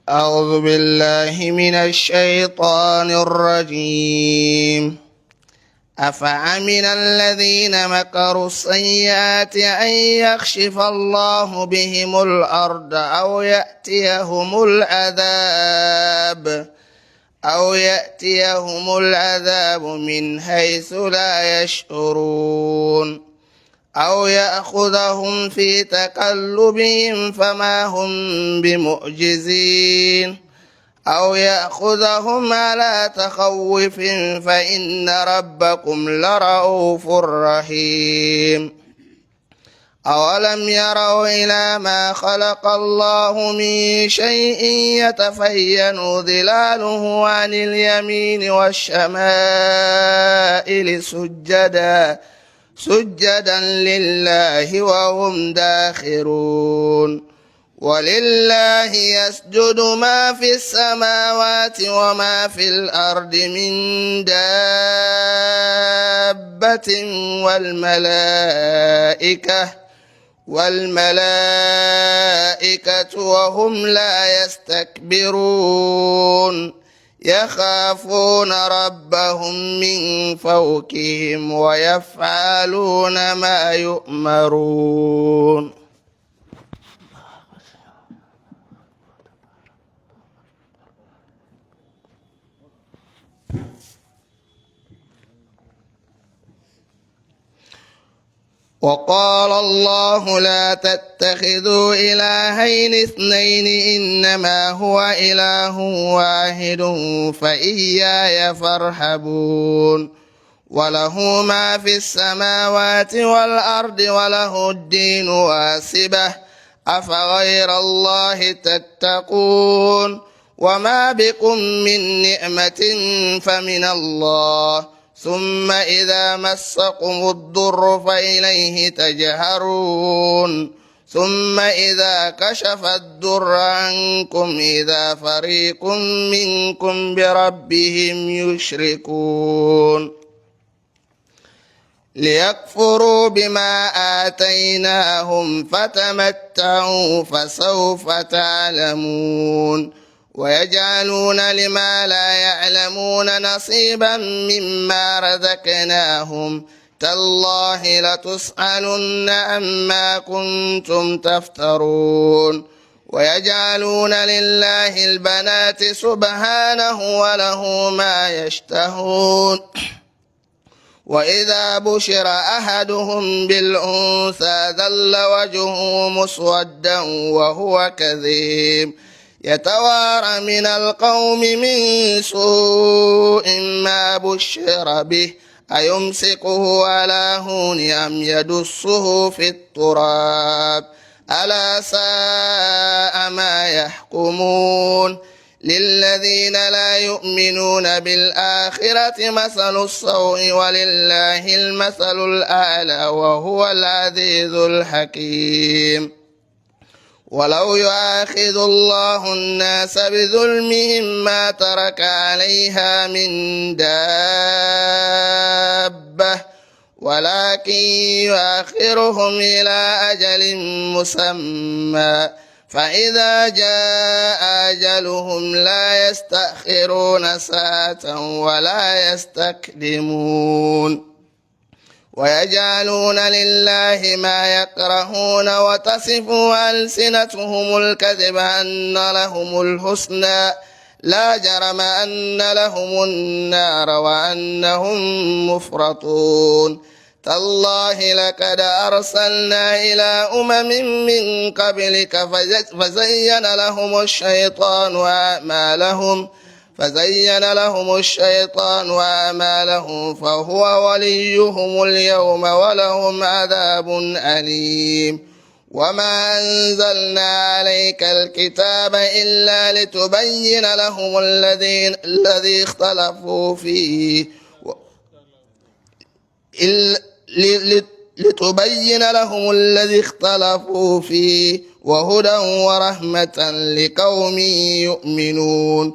أعوذ بالله من الشيطان الرجيم. أفأمن الذين مكروا السيئات أن يخسف الله بهم الأرض أو يأتيهم العذاب من حيث لا يشعرون أو يأخذهم في تقلبهم فما هم بمعجزين أو يأخذهم على تخوف فإن ربكم لرؤوف رحيم. أولم يروا إلى ما خلق الله من شيء يتفين ظلاله عن اليمين والشمائل سجدا لله وهم داخرون. ولله يسجد ما في السماوات وما في الأرض من دابة والملائكة وهم لا يستكبرون يخافون ربهم من فوقهم ويفعلون ما يؤمرون. وقال الله لا تتخذوا إلهين اثنين إنما هو إله واحد فإياي فارهبون. وله ما في السماوات والأرض وله الدين واسبة أفغير الله تتقون. وما بكم من نعمة فمن الله ثم إذا مسكم الضر فإليه تجهرون. ثم إذا كشف الضر عنكم إذا فريق منكم بربهم يشركون. ليكفروا بما آتيناهم فتمتعوا فسوف تعلمون. ويجعلون لما لا يعلمون نصيبا مما رزقناهم تالله لتسألن عما كنتم تفترون. ويجعلون لله البنات سبحانه وله ما يشتهون. وإذا بشر أحدهم بالأنثى ظل وجهه مسودا وهو كظيم يتوارى من القوم من سوء ما بشر به أيمسكه على هون أم يدسه في التراب ألا ساء ما يحكمون. للذين لا يؤمنون بالآخرة مثل السوء ولله المثل الأعلى وهو العزيز الحكيم. ولو يؤاخذ الله الناس بظلمهم ما ترك عليها من دابة ولكن يؤخرهم إلى أجل مسمى فإذا جاء أجلهم لا يستأخرون ساعة ولا يستقدمون. ويجعلون لله ما يكرهون وتصف ألسنتهم الكذب أن لهم الحسنى لا جرم أن لهم النار وأنهم مفرطون. تالله لقد أرسلنا إلى أمم من قبلك فزين لهم الشيطان وأعمالهم فهو وليهم اليوم ولهم عذاب أليم. وما أنزلنا عليك الكتاب إلا لتبين لهم الذي اختلفوا فيه وهدى ورحمة لقوم يؤمنون.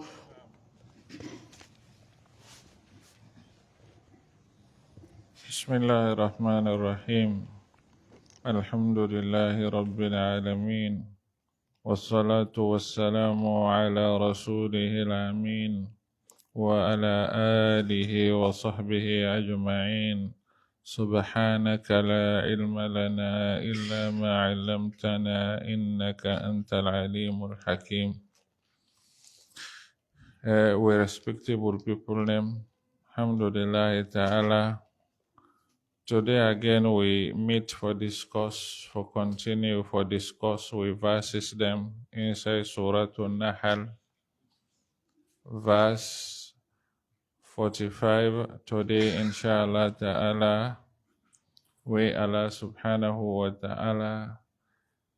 Bismillahirrahmanirrahim. Alhamdulillahi rabbil alamin. والصلاة والسلام على رسوله الأمين وعلى آله وصحبه أجمعين. سبحانك لا علم لنا إلا ما علمتنا إنك أنت العليم الحكيم. We respectable people name, Alhamdulillah Ta'ala. Today again we meet for discuss, for discuss with verses them inside Surah An-Nahl, verse 45. Today inshallah Ta'ala, we Allah subhanahu wa ta'ala,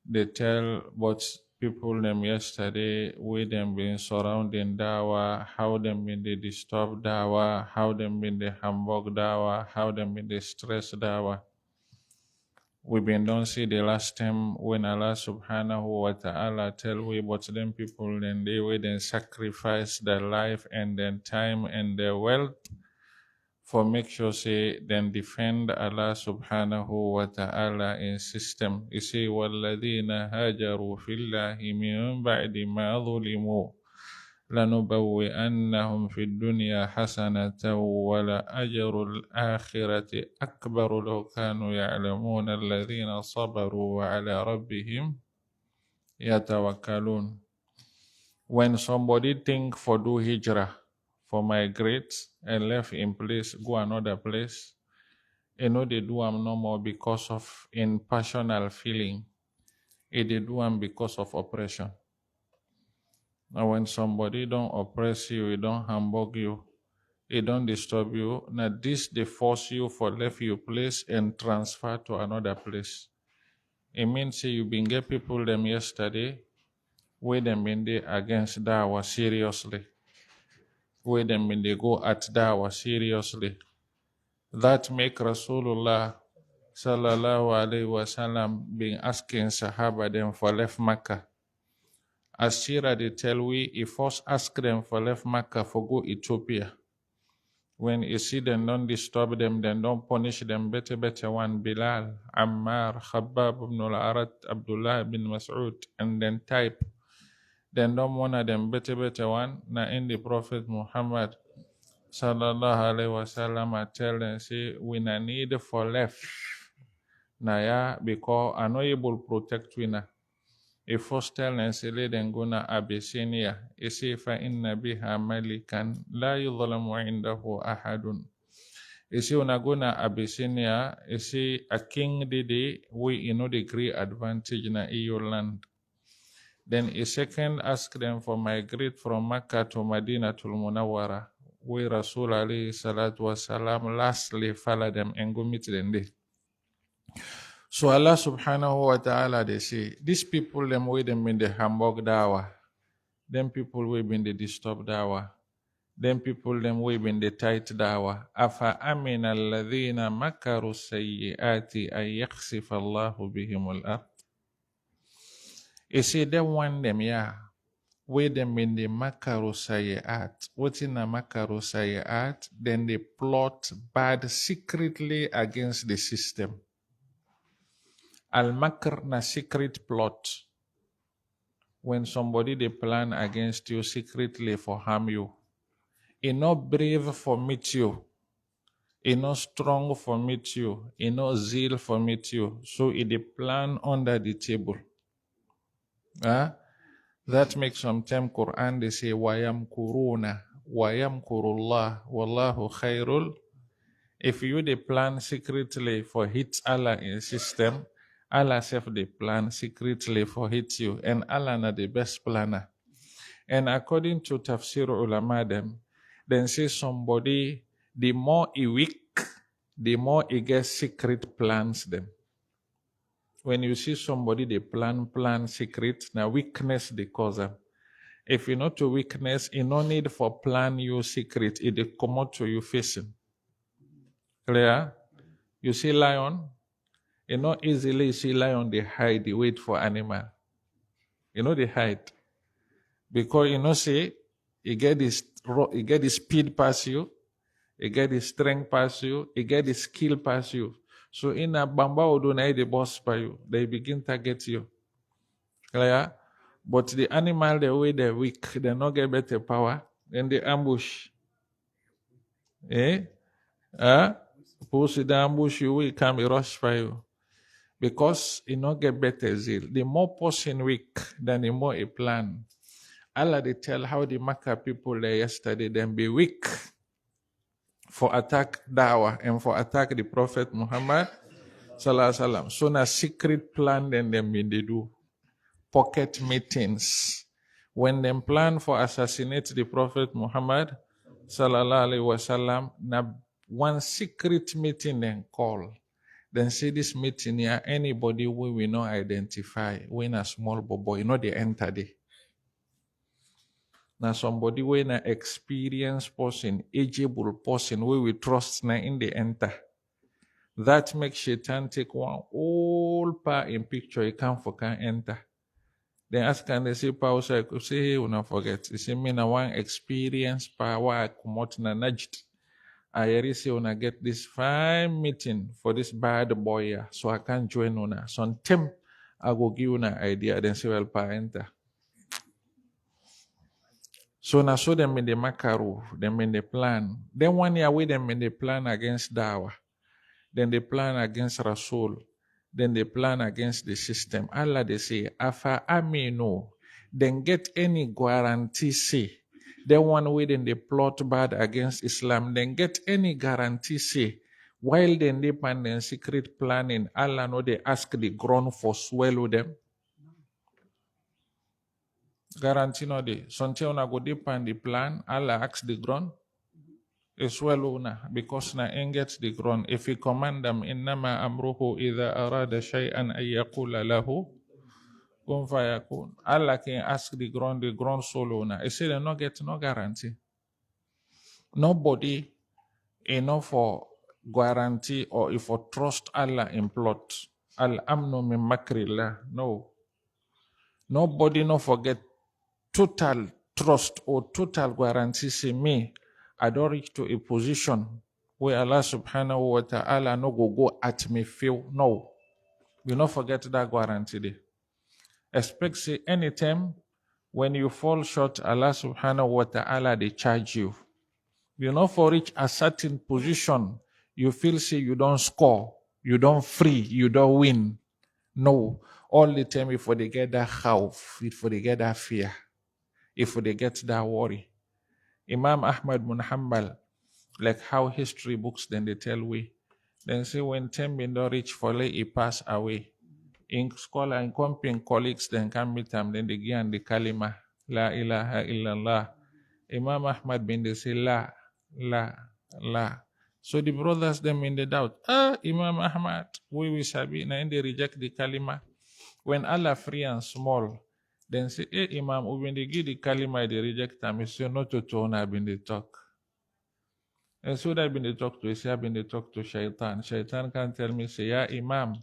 they tell what people them yesterday, we them been surrounding Dawa, how them been they disturb Dawa, how them been they hamburg Dawa, how them been they stress Dawa. We been don't see the last time when Allah subhanahu wa ta'ala tell we about them people then they will then sacrifice their life and their time and their wealth for make sure say then defend Allah subhanahu wa ta'ala in system. You see, وَالَّذِينَ هَاجَرُوا فِي اللَّهِ مِن بَعْدِ مَا ظُلِمُوا لَنُبَوِّئَنَّهُمْ فِي الدُّنْيَا حَسَنَةً وَلَأَجْرُ الْآخِرَةِ أَكْبَرُ لَوْ كَانُوا يَعْلَمُونَ الَّذِينَ صَبَرُوا وَعَلَى رَبِّهِمْ يَتَوَكَّلُونَ. When somebody think for do hijrah, for migrate and left in place, go another place, you know they do am no more because of in passional feeling. They do am because of oppression. Now when somebody don't oppress you, it don't hamburg you, it don't disturb you. Now this they force you for left your place and transfer to another place. It means say you been get people them yesterday, where them been they against Dawa seriously. Where them been they go at Dawa seriously. That make Rasulullah sallallahu alaihi wasallam been asking Sahaba them for left Makkah. As Shira they tell we, he first ask them for left Makkah for go Ethiopia. When you see them don't disturb them, then don't punish them. Better one Bilal, Ammar, Khabbab ibn al-Arat, Abdullah ibn Mas'ud, and then type. Then don't one of them better one. Na in the Prophet Muhammad sallallahu alaihi wasallam I tell them say we na need for left. Na ya because unable protect we na. A first tell and say then go na Abyssinia. He say fa inna biha malikan la yudhlamu indahu ahadun. He say una go na Abyssinia. He say a king did we know the great advantage na EU land. Then a second ask them for migrate from Makkah to Madinah to Munawwara, where Rasul alayhi salatu wasalam lastly follow them and go meet them there. So Allah subhanahu wa ta'ala they say, these people them way them in the Hamburg dawa, them people way been the disturb dawa, them people them way been the tight dawa. Afa amina alladhina makaru sayyiati ay yakhsifa Allahu bihimul ard. You see them one them where them in the makaru sayyat. What's in the makaru sayyat? Then they plot bad secretly against the system. Al-makr na secret plot. When somebody they plan against you secretly for harm you. It not brave for meet you. It not strong for meet you. It not zeal for meet you. So it they plan under the table. That makes sometimes Quran they say wayam kuruna wayam kurullah wallahu khairul. If you they plan secretly for hit Allah in system, Allah self they plan secretly for hit you, and Allah na the best planner. And according to Tafsir ulama them, then say somebody the more he weak, the more he gets secret plans them. When you see somebody they plan secret, now weakness they cause them. If you not to weakness, you no need for plan your secret, it they come out to you facing. Clear? You see lion, you know easily see lion they hide, they wait for animal. You know they hide. Because you know say you get this speed past you, you get the strength past you, you get the skill past you. So in a bamba odo na the boss by you, they begin to target you. Clear? But the animal, the way they're weak, they not get better power. Then they ambush. Eh? Push the ambush you will come rush by you. Because it not get better zeal. The more person weak, then the more a plan. Allah they tell how the Makkah people there yesterday then be weak for attack Dawah and for attack the Prophet Muhammad Sallallahu Alaihi Wasallam. So na secret plan then them they do pocket meetings. When them plan for assassinate the Prophet Muhammad Sallallahu Alaihi Wasallam, na one secret meeting then call. Then say this meeting here, anybody we will not identify when a small boy, you know they enter there. Now somebody when an experienced person, ageable person, we will trust na in the enter. That makes Shaitan take one whole part in picture, he can't enter. Then ask and they say, Paul say, hey, you not forget. He say, me na one experienced power, I come out na najd. I already say una get this fine meeting for this bad boy here, so I can't join una. So Tim, I go give una idea, then say, well, pa enter. So now show them in the makaru, them in the plan. Then 1 year with them in the plan against Dawah. Then they plan against Rasul. Then they plan against the system. Allah they say, Afa aminu. Then get any guarantee say. Then one way then they plot bad against Islam. Then get any guarantee say. While then they plan their secret planning, Allah know they ask the ground for swallow them. Guarantee no day. Sometimes una go deep on the plan, Allah asks the ground. It's well una because na engage the ground. If he command them, innama amruhu idha arada shay'an ay yaqula lahu kun fayakun. Allah can ask the ground solo una. He said they no get no guarantee. Nobody enough for guarantee or if for trust Allah in plot. Al amnu min makrillah. No. Nobody no forget total trust or total guarantee say me, I don't reach to a position where Allah subhanahu wa ta'ala no go at me feel. No. You not forget that guarantee there. Expect say anytime when you fall short, Allah subhanahu wa ta'ala they charge you. You not for reach a certain position, you feel say you don't score, you don't free, you don't win. No. All the time if they get that khawf, if they get that fear, if they get that worry. Imam Ahmad bin Hanbal, like how history books then they tell we, then say when time been don't reach for lay he pass away. In scholar and company colleagues then come meet him, then they give the kalima, La ilaha illallah. Imam Ahmad bin they say la. So the brothers them in the doubt, Imam Ahmad, we sabi, na they reject the kalima. When Allah free and small, then say, hey Imam, when they give the kalima, they reject them. He say, not to tone, I've been the talk. And so that I've been the talk to, he say, I've been the talk to Shaitan. Shaitan can tell me, say, yeah, Imam,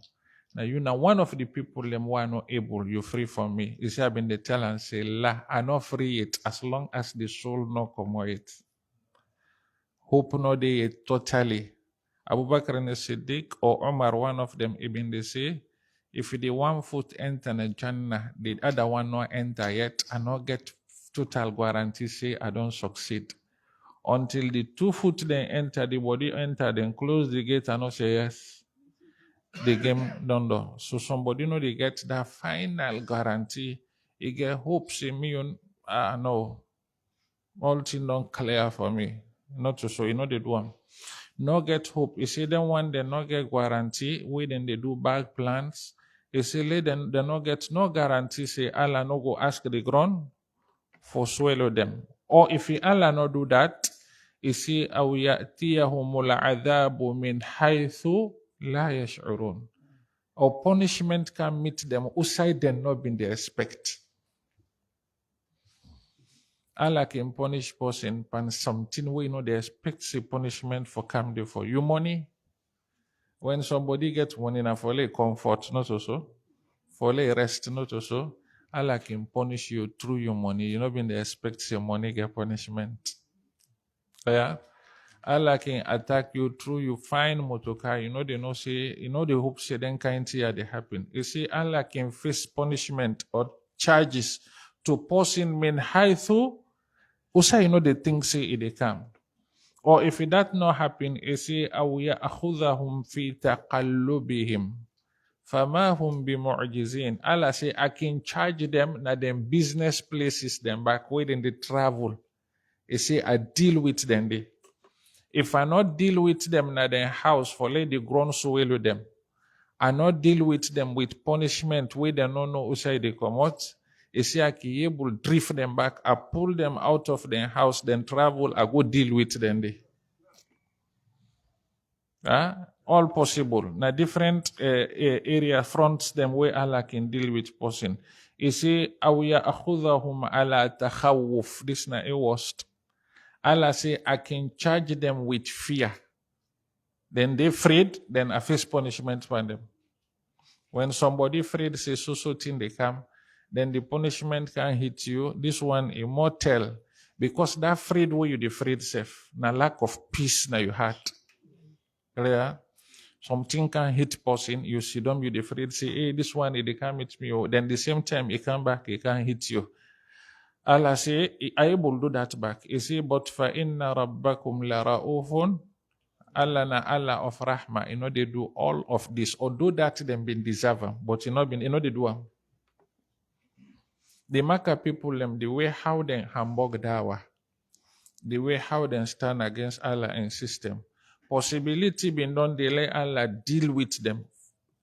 now you know one of the people them who are not able, you free from me. He say, I've been the tell and say, la, I not free it as long as the soul not come with it. Hope no they totally. Abu Bakr and Siddiq or Umar, one of them, even they say, if the 1 foot enter the Jannah, the other one not enter yet, I not get total guarantee say I don't succeed. Until the 2 foot then enter, the body enter, then close the gate and not say yes. The game done do. So somebody know they get that final guarantee. He get hope say me no. All things don't clear for me. Not to show, you know they do one. No get hope. You see them one they not get guarantee. We then they do bad plans. You see then they not get no guarantee. Say Allah no go ask the ground for swallow them. Or if Allah not do that, you see أو يأتيهم العذاب من حيث لا يشعرون. Or punishment can meet them outside them not being they expect. Allah can punish person pan something we know they expect say punishment for come there for you money. When somebody gets money now for lay comfort, not so. For lay rest, not so. Allah can punish you through your money. You know when they expect your money get punishment. Yeah. Allah can attack you through you find motorcar. You know they know say, you know they hope say then kind here they happen. You see, Allah can face punishment or charges to person min haythu usai the thing say it come. Or if that not happen, it say aw ya'khudhahum fi taqallubihim fama hum bimu'jizin. Allah say I can charge them na them business places them back where they travel. It say I deal with them there. If I not deal with them na their house for let the grown soil with them, I not deal with them with punishment where they don't know who they come out. You see, I can able drift them back, I pull them out of their house, then travel, I go deal with them there. All possible. Now different area fronts them where Allah can deal with person. You see, awiya akhudahum ala takhawuf. This na a worst. Allah say, I can charge them with fear. Then they afraid, then I face punishment for them. When somebody afraid, say so thing they come, then the punishment can hit you. This one immortal. Because that afraid where you the afraid safe. Na lack of peace na your heart. Clear? Something can hit person, you see them, you the afraid, say, hey, this one it can hit me. Then the same time it come back, it can hit you. Allah say, I able do that back. He say, but fa inna rabbakum la ra'ufun. Allah na Allah of rahma. You know they do all of this. Although that them been deserve, but you know they do them. The Makkah people them the way how they hamburg dawa, the way how they stand against Allah and system. Possibility been done, they let Allah deal with them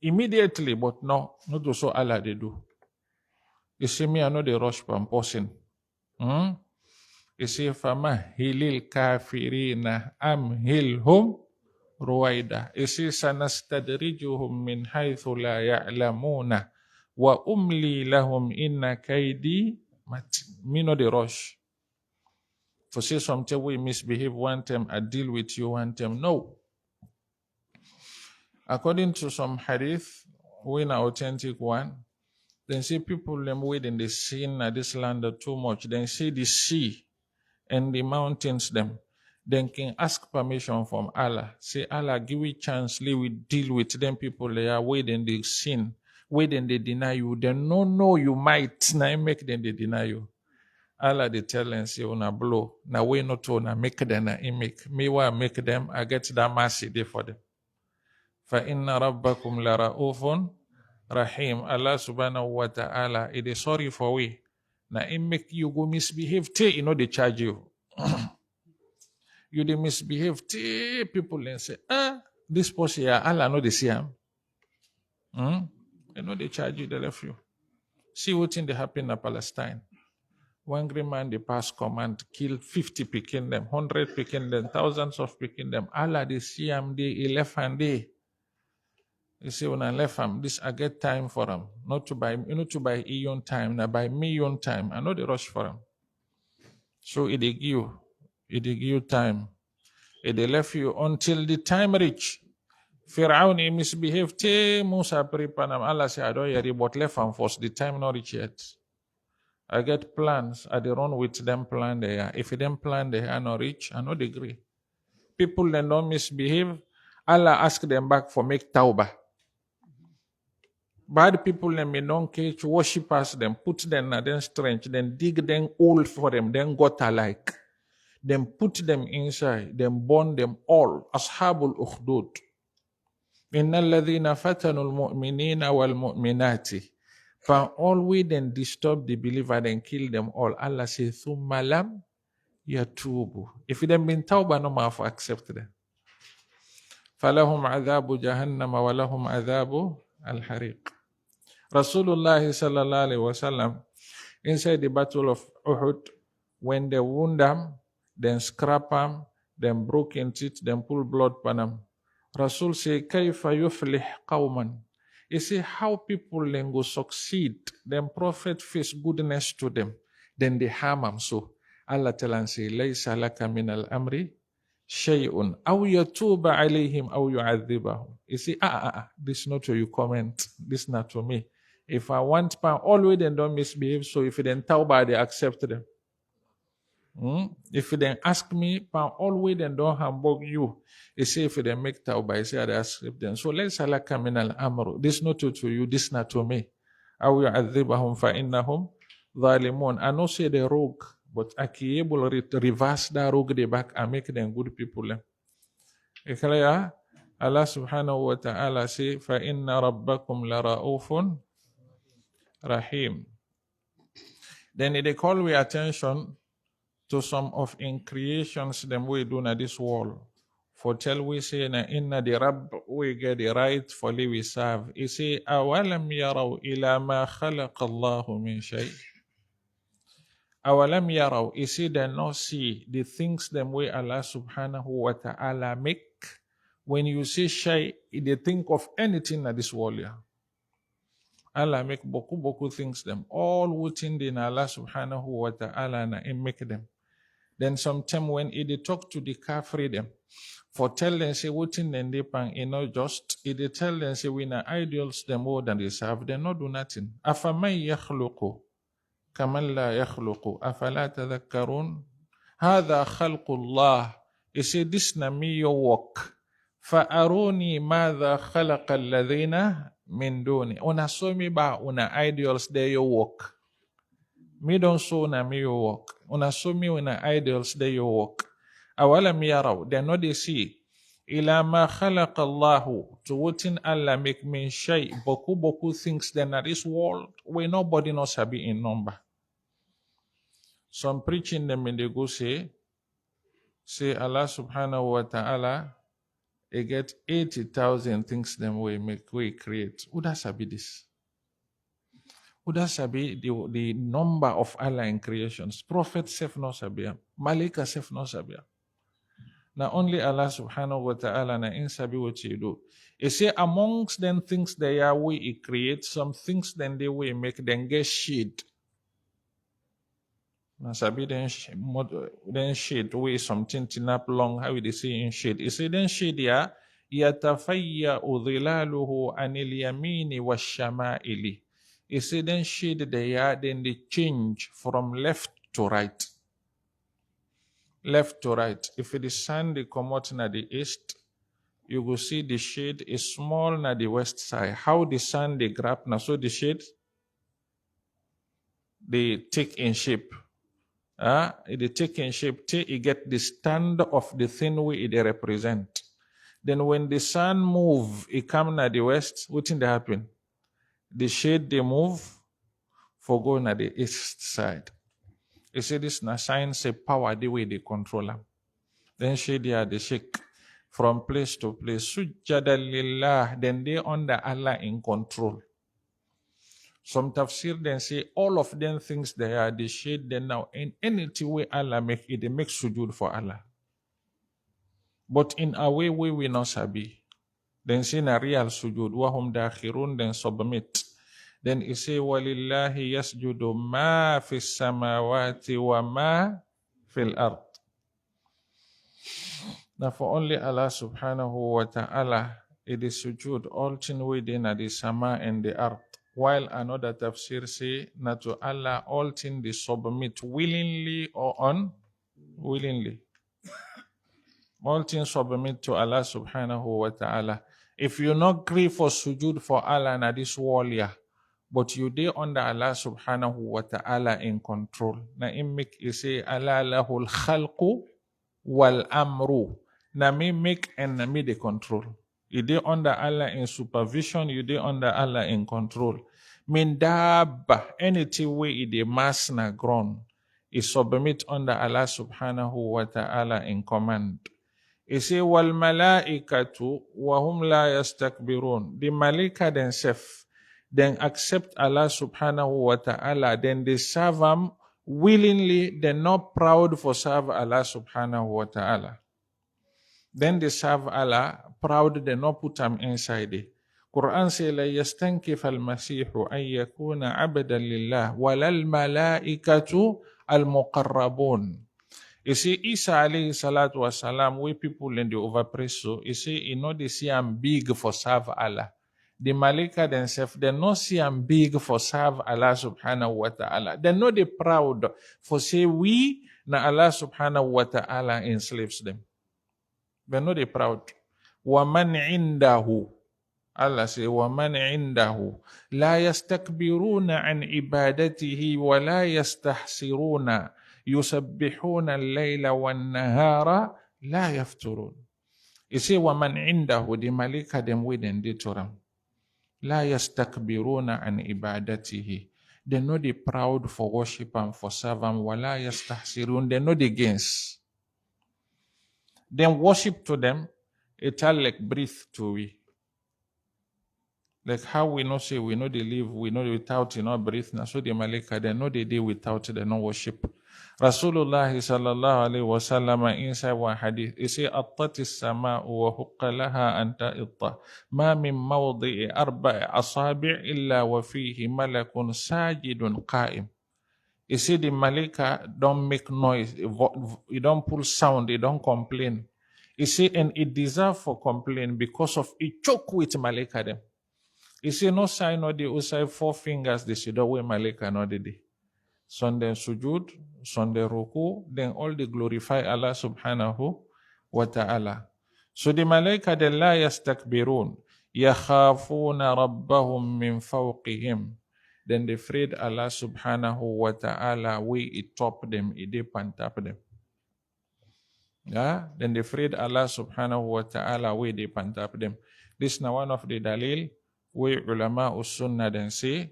immediately, but no, not also Allah they do. You see me, I know the rush from person. You see, Fama hilil kafirina amhilhum ruwaida. You see, sanastadrijuhum min haythu la ya'lamuna wa umli lahum inna kaidi mat. Me know the rush. For say something we misbehave one time, I deal with you one time. No. According to some hadith, we an authentic one, then say people them waiting the sin at this land too much. Then say the sea and the mountains them. Then can ask permission from Allah. Say Allah give we chance, let we deal with them people they are waiting the sin, waiting they deny you. Then no you might now make them they deny you. Allah they tell and say una blow. Now we not to na make them na make. Me wa make them, I get that mercy there for them. Fa inna rabbakum la ra'ufun rahim. Allah subhanahu wa ta'ala it is sorry for we. Now it make you go misbehave till you know they charge you. You they misbehave till people and say, this person here, Allah know they see him. You know they charge you, they left you. See what thing they happen in Palestine. One great man, they pass command, kill 50 picking them, 100 picking them, thousands of picking them. Allah, they see them, they left and they. You see, when I left them, this I get time for them. Not to buy eon time, not buy million time. I know they rush for them. So it they give you time. They left you until the time reach. Pharaoh he misbehaved. Te Musa prepanam. Allah say, I don't hear it, but left them first. The time not reach yet. I get plans. I they run with them plan there. If them plan they are not rich, I no degree. People that don't misbehave, Allah ask them back for make tawbah. Bad people them may don't catch worshippers them, put them in their strength, then dig them all for them, then got alike. Then put them inside, then burn them all. Ashabul ukhdud. Inna alladhina fatanu al-mu'minina wal-mu'minati. For all we then disturb the believer and kill them all. Allah says, Thumma lam yatubu. If them been tawbah, no matter accept them. Falahum adhabu jahannam wa lahum adhabu al-hariq. Rasulullah sallallahu alaihi wasallam inside the battle of Uhud, when they wound them, then scrap them, then broke in teeth, then pull blood from them. Rasul say, Kaifa yuflih qawman. He say how people then go succeed. Then Prophet face goodness to them. Then they harm them. So Allah tell and say, Laysa laka min al-amri shay'un. Aw yatuba alayhim aw yu'adhibahum. He say, this not to you comment. This not to me. If I want always then don't misbehave. So if you then tawbah, they accept them. If you then ask me, always then don't hamburg you. He say if you then make tawbah, he say I accept them. So let's alaka min al amru. This not to you, this not to me. أو يعذبهم فإنهم ظالمون. I know say the rogue, but I can able to reverse that rogue they back and make them good people. Clear? Allah subhanahu wa ta'ala say, فَإِنَّ رَبَّكُمْ لَرَؤُوفٌ رَحِيمٌ. Then they call we attention to some of in creations them we do na this world. For tell we say na inna the Rabb we get the right for we serve. He say awalam yaraw ila ma khalaqa Allahu min shay. Awalam yaraw, he say they not see the things them way Allah subhanahu wa ta'ala make. When you say shay, they think of anything in this world. Yeah. Allah make boku things them. All within in Allah subhanahu wa ta'ala na make them. Then sometime when they talk to the kafir them, for tell them say within them they pan not just, they tell them say we na idols them more than they serve, they not do nothing. Afaman yakhluqu kaman la yakhluqu afala tadhakkarun. Hadha khalqullah. He say this na me your work. Fa'aruni madha khalaqa alladhina min duni. Una so me ba una idols they your work. Me don't show na me your work. Una show me una idols they your work. Awalam yaraw, they know they see. Ila ma khalaqa Allahu, to what in Allah make me shay. Boku things then at this world where nobody knows be in number. Some preaching them and they go say Allah subhanahu wa ta'ala, they get 80,000 things them we create. Who does be this? Who does be the number of Allah in creations? Prophet self no sabia. Malika self no sabia. Now only Allah subhanahu wa ta'ala na insabi what you do. He say amongst them things they are we create, some things then they we make them get shade. Now sabi then shade we something tinap long how they say in shade. He say then shade ya yatafayya udhilaluhu anil yamini washama'ili. He say then shade they are then they change from left to right. Left to right. If the sun they come out na the east, you will see the shade is small na the west side. How the sun they grab na so the shade they take in shape. They take in shape till you get the stand of the thing we they represent. Then when the sun move, it come na the west, what thing they happen? The shade they move for go na the east side. You see this na science say power the way they control them. Then shade they shake from place to place. Sujjada lillah, then they under Allah in control. Some tafsir then say all of them things they are the shade then now in any way Allah make it, they make sujood for Allah. But in a way we not sabi. Then say na real sujood wahum dakhirun then submit. Then he say walillahi yasjudu ma fis samawati wa ma fil ard. Now for only Allah subhanahu wa ta'ala it is sujood all things within the sama and the earth. While another tafsir say na to Allah all things they submit willingly or unwillingly. All things submit to Allah subhanahu wa ta'ala. If you not grieve for sujood for Allah na this world yeah, but you dey under Allah subhanahu wa ta'ala in control. Na im make you say Allah lahul khalqu wal amru. Na me make and na me the control. You dey under Allah in supervision, you dey under Allah in control. Min dabba, anything way it dey mass na ground, is submit under Allah subhanahu wa ta'ala in command. He say wal malaikatu wa hum la yastakbirun. The malaika themselves then accept Allah subhanahu wa ta'ala, then they serve him willingly, they're not proud for serve Allah subhanahu wa ta'ala. Then they serve Allah, proud they not put him inside it. Quran say la yastankif al-masihu an yakuna abadan lillah walal malaikatu al-muqarrabun. You see, Isa alayhi salatu wasalam, we people in the overpraise so, you see, you know they see I'm big for serve Allah. The Malika themselves, they not see I'm big for serve Allah subhanahu wa ta'ala. They know they proud for say we na Allah subhanahu wa ta'ala enslaves them. They know they proud. وَمَنْ عِنْدَهُ Allah say, وَمَنْ عِنْدَهُ لَا يَسْتَكْبِرُونَ عَنْ عِبَادَتِهِ وَلَا يَسْتَحْسِرُونَ يُسَبِّحُونَ اللَّيْلَ وَالنَّهَارَ لَا يَفْتُرُونَ. He say, وَمَنْ عِنْدَهُ, the malika them with them they toram. لَا يَسْتَكْبِرُونَ عَنْ عِبَادَتِهِ. They know they proud for worship and for serve and وَلَا يَسْتَحْسِرُونَ. They know they gains. Then worship to them, it all like breathe to we. Like how we know say we know they live, we know without breathe. Now so the Malika they know they do without they no worship. Rasulullah sallallahu alaihi wasallam inside one hadith, he say attati as-sama'u wa huqqa laha an ta'itta ma min mawdi'i arba'i asabi' illa wa fihi malakun sajidun qa'im. He say the Malika don't make noise, it don't pull sound, it don't complain. He say and it deserve for complain because of it choke with Malika them. He say no sign no the usai 4 fingers the should away Malika no the day. Sunday sujud, Sunday ruku, then all the glorify Allah subhanahu wa ta'ala. So the Malaika de la yastakbirun, yakhafuna rabbahum min fawqihim. Then they afraid Allah subhanahu wa ta'ala, we it top them, it pantap them. Yeah? Then they afraid Allah subhanahu wa ta'ala, we they pantap them. This is now one of the dalil, we ulama us-sunnah then say,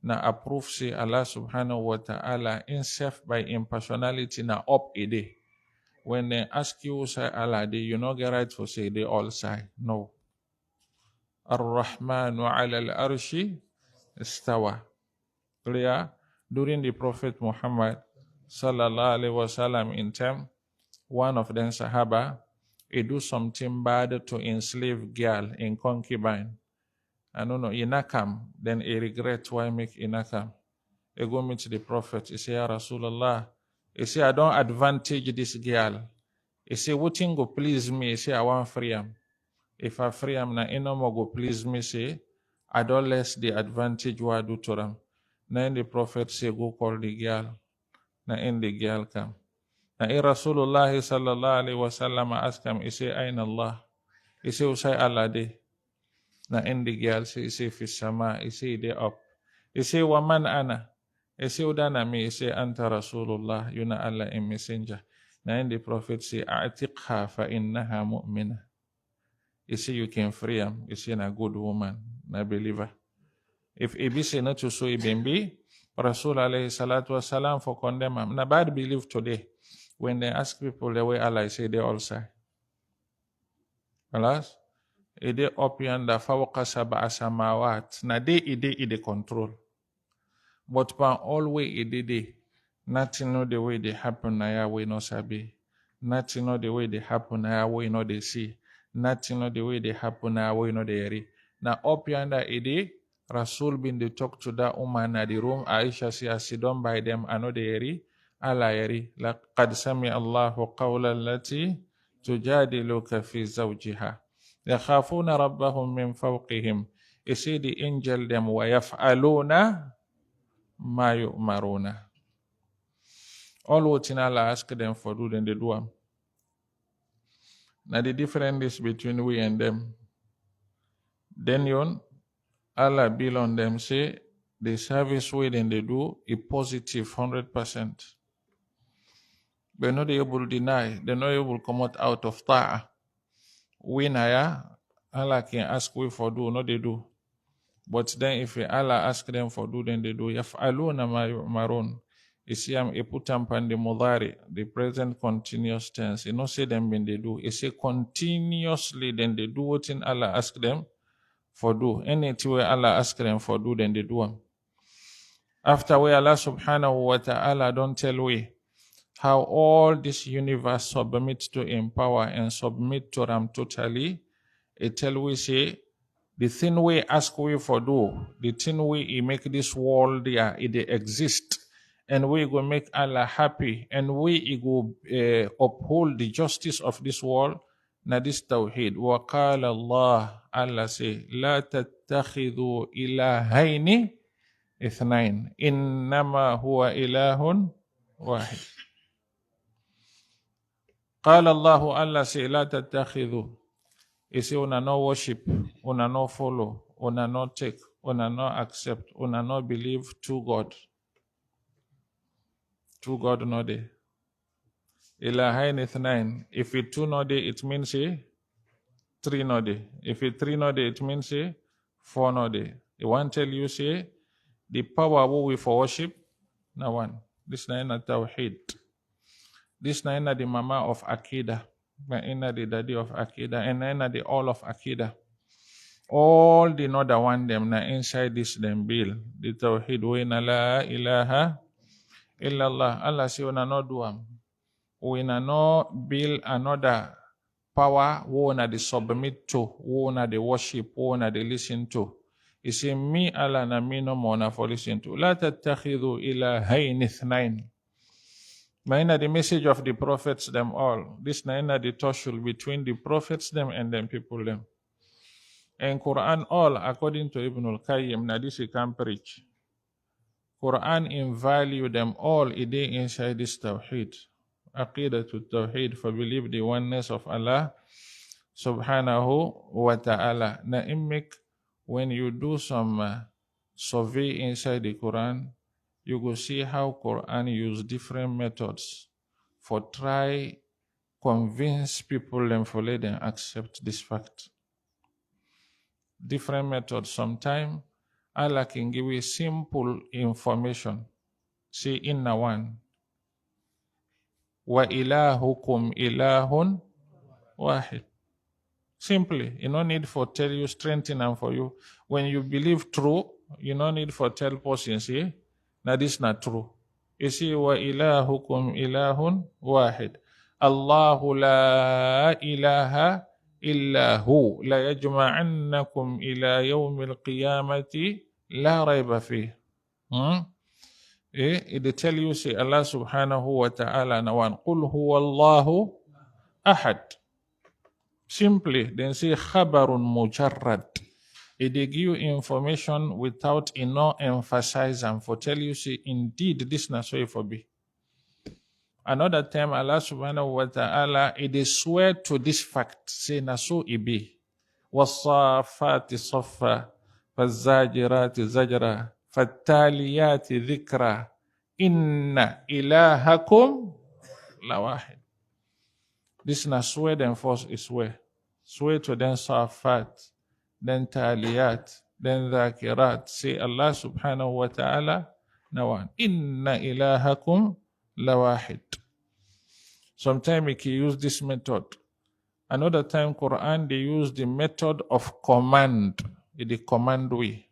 na approve say Allah subhanahu wa ta'ala himself by impersonality na up a day. When they ask you say Allah day, you know get right for say they all say no. Ar-Rahmanu ala al-arshi istawa. Clear? During the Prophet Muhammad sallallahu alaihi wasallam in time, one of them Sahaba, he do something bad to enslave girl in concubine. I don't know, inakam, then he regret why make inakam. He go meet the Prophet, he say, Ya Rasulullah, he say, I don't advantage this girl. He say, what thing go please me? He say, I want free am. If I free am, na inomo go please me, say, I don't less the advantage what I do to them. Na in the Prophet say, go call the girl. Na in the girl come. Na in Rasulullah sallallahu alaihi wasallam ask him, he say, Ain Allah. He say, Usay Allah de. Na in the girl say, fi sama, he say, they up. He say, Waman ana. He say, Udana me, he say, Anta Rasulullah, yuna Allah in messenger. Na in the Prophet say, A'tiqha fa innaha mu'mina. He say, you can free him. He say, na good woman, na believer. If Ibi say not to so Ibn Rasul alayhi salatu wasalam for condemn him. Na bad believe today. When they ask people the way Allah say, they all say. Alas? Ide up yonder fawqa sab'a samawat. Na de ide control. But pan all way ide nothing know the way they happen na ya we no sabi. Nothing know the way they happen na ya we no they see. Nothing know the way they happen na ya we no they hear. Na up yonder ide Rasul bin they talk to that woman at the room. Aisha say as she don't by them I know they hear. Allah hear. Laqad sami Allahu qawla allati tujadiluka fi zawjiha. يَخَافُونَ رَبَّهُمْ مِنْ فَوْقِهِمْ. You see the angel them وَيَفْعَلُونَ مَا يُؤْمَرُونَ. All what in Allah ask them for do, then they do them. Now the difference is between we and them. Then Allah bill on them say the service way then they do is positive 100%. They're not able to deny, they're not able to come out of ta'ah. We naya, Allah can ask we for do, no they do. But then if Allah ask them for do, then they do. Yaf'aluna ma yu'marun. You see, I put them on the mudari, the present continuous tense. You know, say them when they do. You say continuously, then they do what in Allah ask them for do. Anything where Allah ask them for do, then they do them. After we Allah subhanahu wa ta'ala don't tell we how all this universe submits to Him power and submit to Him totally, it tell we say, the thing we ask we for do, the thing we make this world there, it exist, and we go make Allah happy, and we go uphold the justice of this world, na this tawheed. Wa qala Allah say, la tattakhidhu ilahaini ithnain, innama huwa ilahun wahid. قال الله Allah say لا تتخذوا. He say, una no worship, una no follow, una no take, una no accept, una no believe two God. Two God no dey. Ilahain ithnain. If it two no dey, it means three no dey. If it three no dey, it means four no dey. He want tell you say the power we for worship, na one. This na ina tawhid. This na ina the mama of Akida. Na ina the daddy of Akida. And na ina the all of Akida. All the other one them na inside this them bill. The tawhid we na la ilaha illallah. Allah say una no do am. We na no build another power we na the submit to, we na the worship, we na the listen to. He say me Allah na me no more na for listen to. La tattakhidhu ilahayn ithnain. Na the message of the prophets them all. This na the tussle between the prophets them and them people them. And Quran all according to Ibn al-Qayyim na this he can preach. Quran in value them all ide inside this tawheed. Aqidatul tawheed for believe the oneness of Allah subhanahu wa ta'ala. Na make when you do some survey inside the Quran, you go see how Quran use different methods for try convince people them for let them accept this fact. Different methods. Sometimes Allah can give you simple information. Say inna one. Wa ilahukum ilahun wahid. Simply, you no need for tell you, strengthen and for you. When you believe true, you no need for tell person, see, now this not true. You see, wa ilahukum ilahun wahid. Allahu la ilaha illahu la yajma'annakum ila yawmil qiyamati la rayba fih. It tell you, say Allah subhanahu wa ta'ala na one. Qul huwa Allahu ahad. Simply, then say khabarun mujarrad. It give you information without enough emphasize and for tell you, say indeed this na so for be. Another time Allah subhanahu wa ta'ala it is swear to this fact, say na so it be. Wasafati safa, fazajirati zajra, fattaliyati dhikra, inna ilahakum lawahid. This na swear then first is swear. Swear to then safat, then taliyat, then dhakirat. Say Allah subhanahu wa ta'ala na one. Inna ilahakum lawahid. Sometimes we can use this method. Another time Quran they use the method of command. The command way.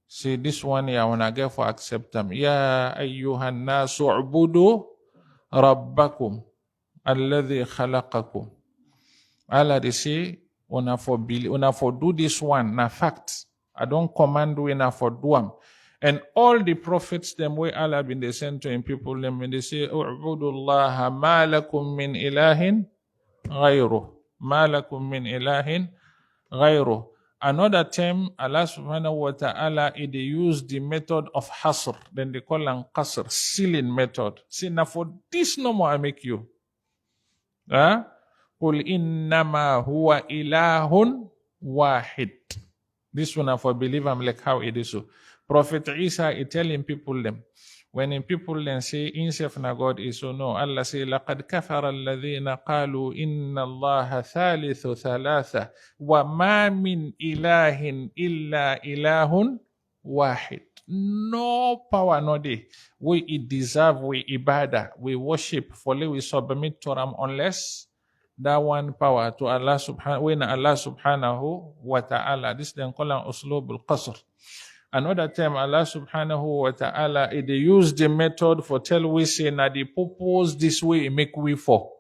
Say this one I wanna get for accept them. Ya ayyuhan nasu ubudu rabbakum alladhi khalaqakum. Allah they say una for do this one na fact. I don't command we na for do am. And all the prophets them way Allah been they sent to him people them when they say u'budullaha ma lakum min ilahin ghayruh. Ma lakum min ilahin ghayruh. Another time, Allah subhanahu wa ta'ala, they use the method of hasr. Then they call it qasr, sealing method. See, now for this no more I make you. Qul innama huwa ilahun wahid. This one for believe I'm like how it is so. Prophet Isa is telling people them. When in people then say, insef na God is so, no. Allah say, لَقَدْ كَفَرَ الَّذِينَ قَالُوا إِنَّ اللَّهَ ثَالِثُ ثَلَاثَةٍ وَمَا مِنْ إِلَهٍ إِلَّا إِلَهٌ وَاحِدٌ. No power, no day. We deserve, we ibadah, we worship, fully we submit to Him unless that one power to Allah subhanahu wa ta'ala. This then call an uslub al-qasr. Another time, Allah subhanahu wa ta'ala, they use the method for tell we say, na the purpose this way make we for.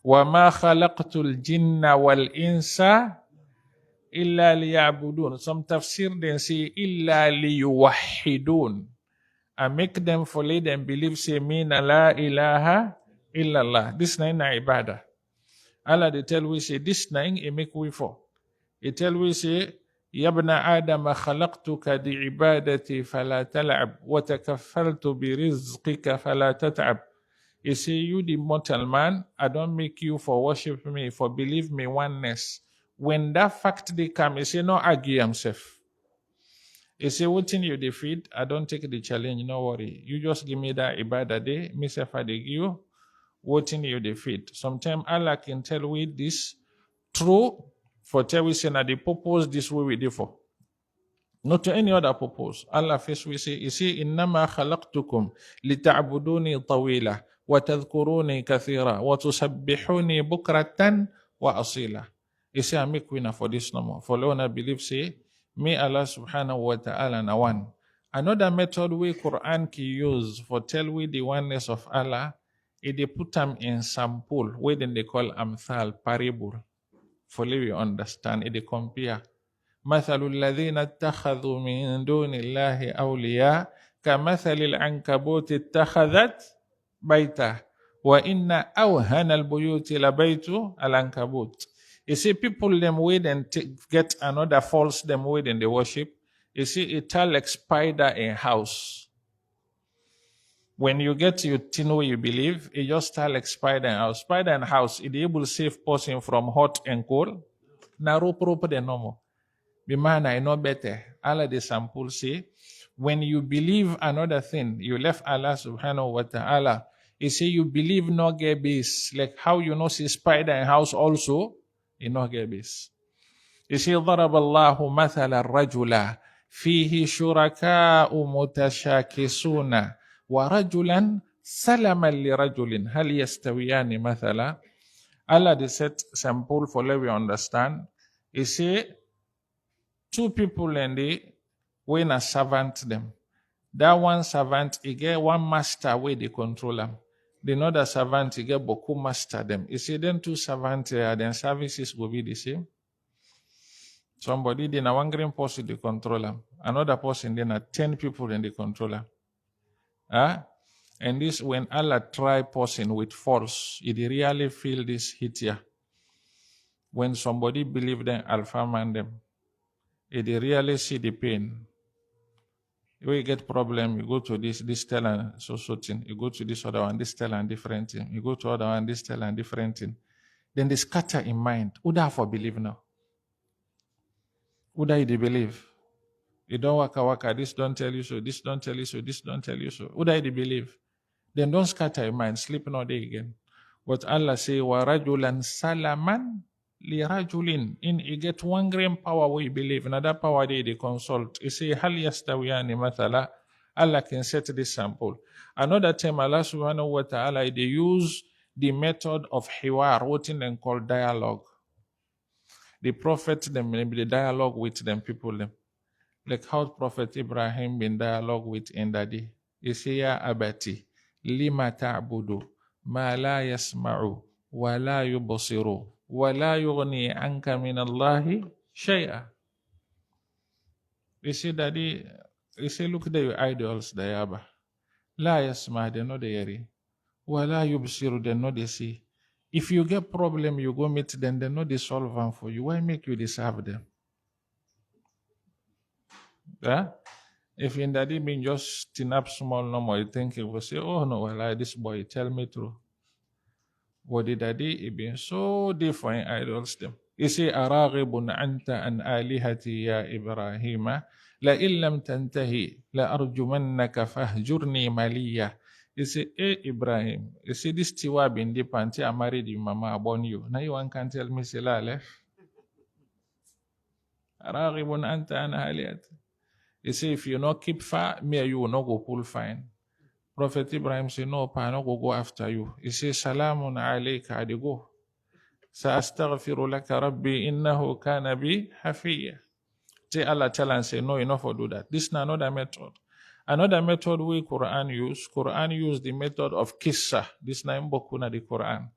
وَمَا خَلَقْتُ الْجِنَّ وَالْإِنسَ إِلَّا لِيَعْبُدُونَ. Some tafsir then say, إِلَّا لِيُوَحِّدُونَ. I make them for let them believe, say, Mina la ilaha illallah. This nine na ibadah. Allah they tell we say, this nine make we for. They tell we say, يا ابن آدم خلقتك لعبادتي فلا تلعب وتكفلت برزقك فلا تتعب He say, you the mortal man, I don't make you for worship me, for believe me oneness. When that fact they come, he say, no argue himself. He say, what thing you defeat, I don't take the challenge, no worry. You just give me that ibadah day, myself I dey give you, what thing you defeat. Sometimes Allah can tell we this true, for tell we say, na the purpose this way we do for. Not to any other purpose. Allah first we say, إِنَّمَا خَلَقْتُكُمْ لِتَعْبُدُونِي طَوِيلًا وَتَذْكُرُونِي كَثِيرًا وَتُسَبِّحُونِي بُكْرَةً وَأَصِيلًا. He say, I make winner for this no more. For Leona believe say, me Allah subhanahu wa ta'ala na one. Another method we Quran ki use for tell we the oneness of Allah, it they put them in sample, where then they call amthal, parable. For you understand, it they compare. مثل الذين اتخذوا من دون الله أولياء كمثل العنكبوت اتخذت بيتا وإن أوهن البيوت لبيت العنكبوت. You see, people them wait and get another false them wait and they worship. You see, it tell like spider in house. When you get to know you believe, it just tell like spider in house. Spider in house, it able to save person from hot and cold. Na rope the normal. Bimana, I know better. Allah the sample say, when you believe another thing, you left Allah subhanahu wa ta'ala. He say you believe no get base. Like how you know see spider in house also, you no get base. He say, ضرب الله مثل الرجل فيه شركاء متشاكسون ورجلا سلما لرجل هل يستويان مثلا. Allah the set sample for let we understand. He say, two people and they when a servant them. That one servant, he get one master where they control them. The other servant, he get boku master them. You see, then two servants, then services will be the same. Somebody, then a one green person, they control them. Another person, then 10 people, then they control them. And this, when Allah try person with force, it really feel this hit here. When somebody believe them, alpha man them, it really see the pain. When you get problem, you go to this tell and so thing. You go to this other one, this tell and different thing. You go to other one, this tell and different thing. Then they scatter in mind. Who da for believe now? Who da they believe? You don't waka, this don't tell you so, this don't tell you so, this don't tell you so. Who da they believe? Then don't scatter in mind, sleep no day again. But Allah say, wa rajulan salaman li rajulin. In you get one gram power we believe, another power they consult. You say, hal yastawiyani mathala. Allah can set this sample. Another time Allah subhanahu wa ta'ala, they use the method of hiwar, what in them called dialogue. The prophet them, the dialogue with them people them. Like how Prophet Ibrahim been dialogue with Endadi. He say, ya abati, lima ta'budu, ma la yasma'u, wa la yubasiru, wa la yughni anka min Allahi shay'a. He say, Daddy, he say, look at your idols, Dayaba. La yasma, they know they hear. Wa la yubasiru, they know they see. If you get problem, you go meet them, they know they solve them for you. Why make you deserve them? Yeah? If in daddy mean just tin up small number, you think it will say, oh no, well, this boy, tell me true. What did daddy it been so different idols them? He say, Araghibun anta an alihati ya Ibrahima, la illam tantahi, la arjumannaka fahjurni maliya. He say, hey Ibrahim, you see this tiwa bin the panty I married you, mama, born you. Now you one can tell me, say la left. Araghibun anta an alihati. He say, if you not keep far, me and you will not go pull fine. Prophet Ibrahim say, no, pa, no go after you. He say, Salamun alayka, adi go. Sa astaghfiru laka rabbi, innahu kana bi hafiya. Say Allah tell and say, no, you not for do that. This is another method. Another method we Quran use the method of kissa. This is not bokuna the Quran.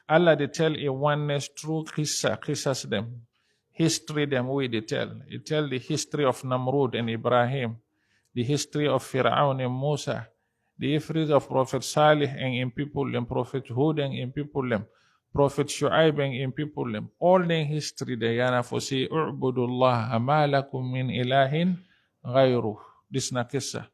Allah they tell a oneness through kissas them. History them way they tell. It tell the history of Namrud and Ibrahim, the history of Fir'aun and Musa, the history of Prophet Salih and in people them, Prophet Hud and in people them, Prophet Shu'aib and in people them. All the history they yana for say, U'budullah ma lakum min ilahin ghayruh. This na kissa.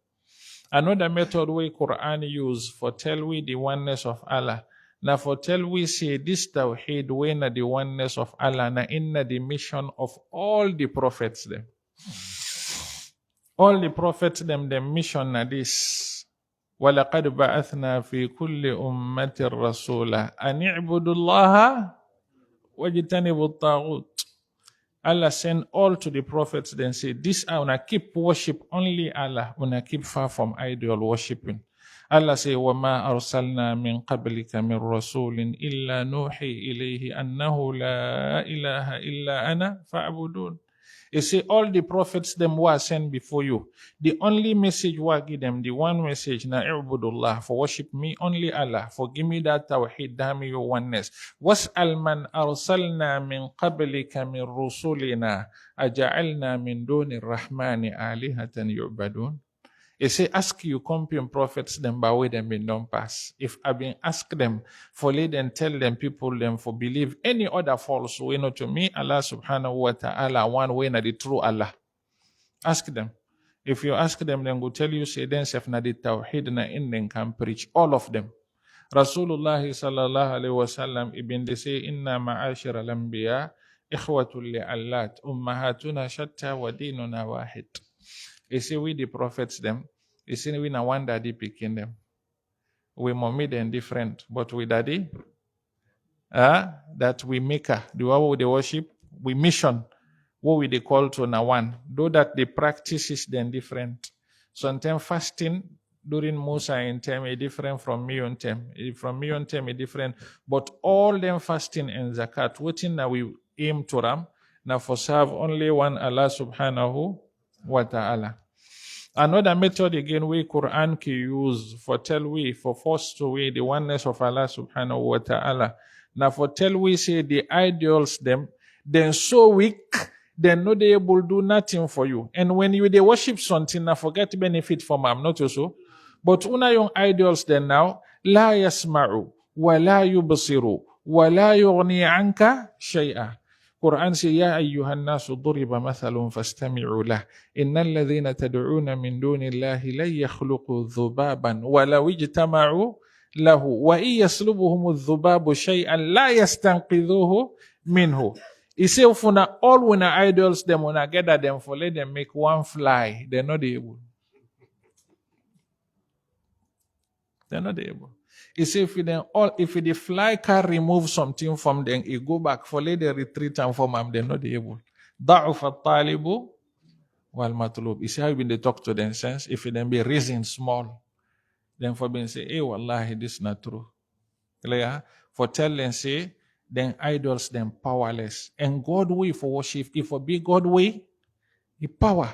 Another method we Quran use for tell we the oneness of Allah. Now for tell we say this tawheed we na the oneness of Allah na inna the mission of all the prophets them. All the prophets them mission na this. وَلَقَدْ بَعَثْنَا فِي كُلِّ أُمَّةٍ رَسُولًا أَنِ اعْبُدُوا اللَّهَ وَاجْتَنِبُوا الطَّاغُوتَ. Allah send all to the prophets, then say, this I wanna keep worship only Allah, wanna keep far from idol worshiping. Allah say, وَمَا أَرْسَلْنَا مِنْ قَبْلِكَ مِنْ رَسُولٍ إِلَّا نُوحِي إِلَيْهِ أَنَّهُ لَا إِلَهَ إِلَّا أَنَا فَاعْبُدُونَ. He say, all the prophets them were sent before you. The only message we give them, the one message, na i'budullah, for worship me only Allah, for give me that tawheed, damn your oneness. وَاسْأَلْ مَنْ أَرْسَلْنَا مِنْ قَبْلِكَ مِنْ رُسُلِنَا أَجَعَلْنَا مِنْ دُونِ الرَّحْمَنِ آلِهَةً يُعْبَدُونَ. He say, ask you companion prophets them by way them been done pass. If I been ask them for lead and tell them people them for believe any other false way not to me, Allah subhanahu wa ta'ala one way na the true Allah. Ask them. If you ask them, then go tell you say then sef na the tawhid na in them can preach all of them. Rasulullah sallallahu alaihi wasallam ibn they say inna ma'ashir al-anbiya ikhwatul li'allat ummahatuna shatta wa dinuna wahid. You see, we the prophets them. You see, we na one daddy picking them. We mommy them different, but we daddy, that we make her. The way they worship, we mission. What we they call to na one. Though that the practices then different. Sometimes fasting during Musa in time is different from me on time. From me on time is different. But all them fasting and zakat, waiting now we aim to ram. Now for serve only one Allah subhanahu wa ta'ala. Another method again we Quran can use for tell we for force to we the oneness of Allah subhanahu wa ta'ala. Now for tell we say the idols them then so weak then no they able do nothing for you. And when you they worship something now forget benefit from them, not so. But una young idols then now la yasma'u wa la yubsiru wa la yughni anka shay'a. Quran say, Ya ayyuhan nasu duriba mathalun fastami'u lah. Innal ladhina tad'una min dunillahi la yakhluqu dhubaban wa law ijtama'u lahu wa iyaslubuhum dhubabu shay'an la yastanqidhuhu minhu. He say, Funa all when idols them when I gather them for let them make one fly, they're not able. They're not able. He say if the fly can remove something from them, it go back for let the retreat and form them, they're not able. Da'uf at-talibu wal matlub. You see how when they talk to them sense, if them be raising small, then for being say, hey wallahi, this is not true. Clear? For tell them say, then idols them powerless. And God way for worship, if for be God way, he power.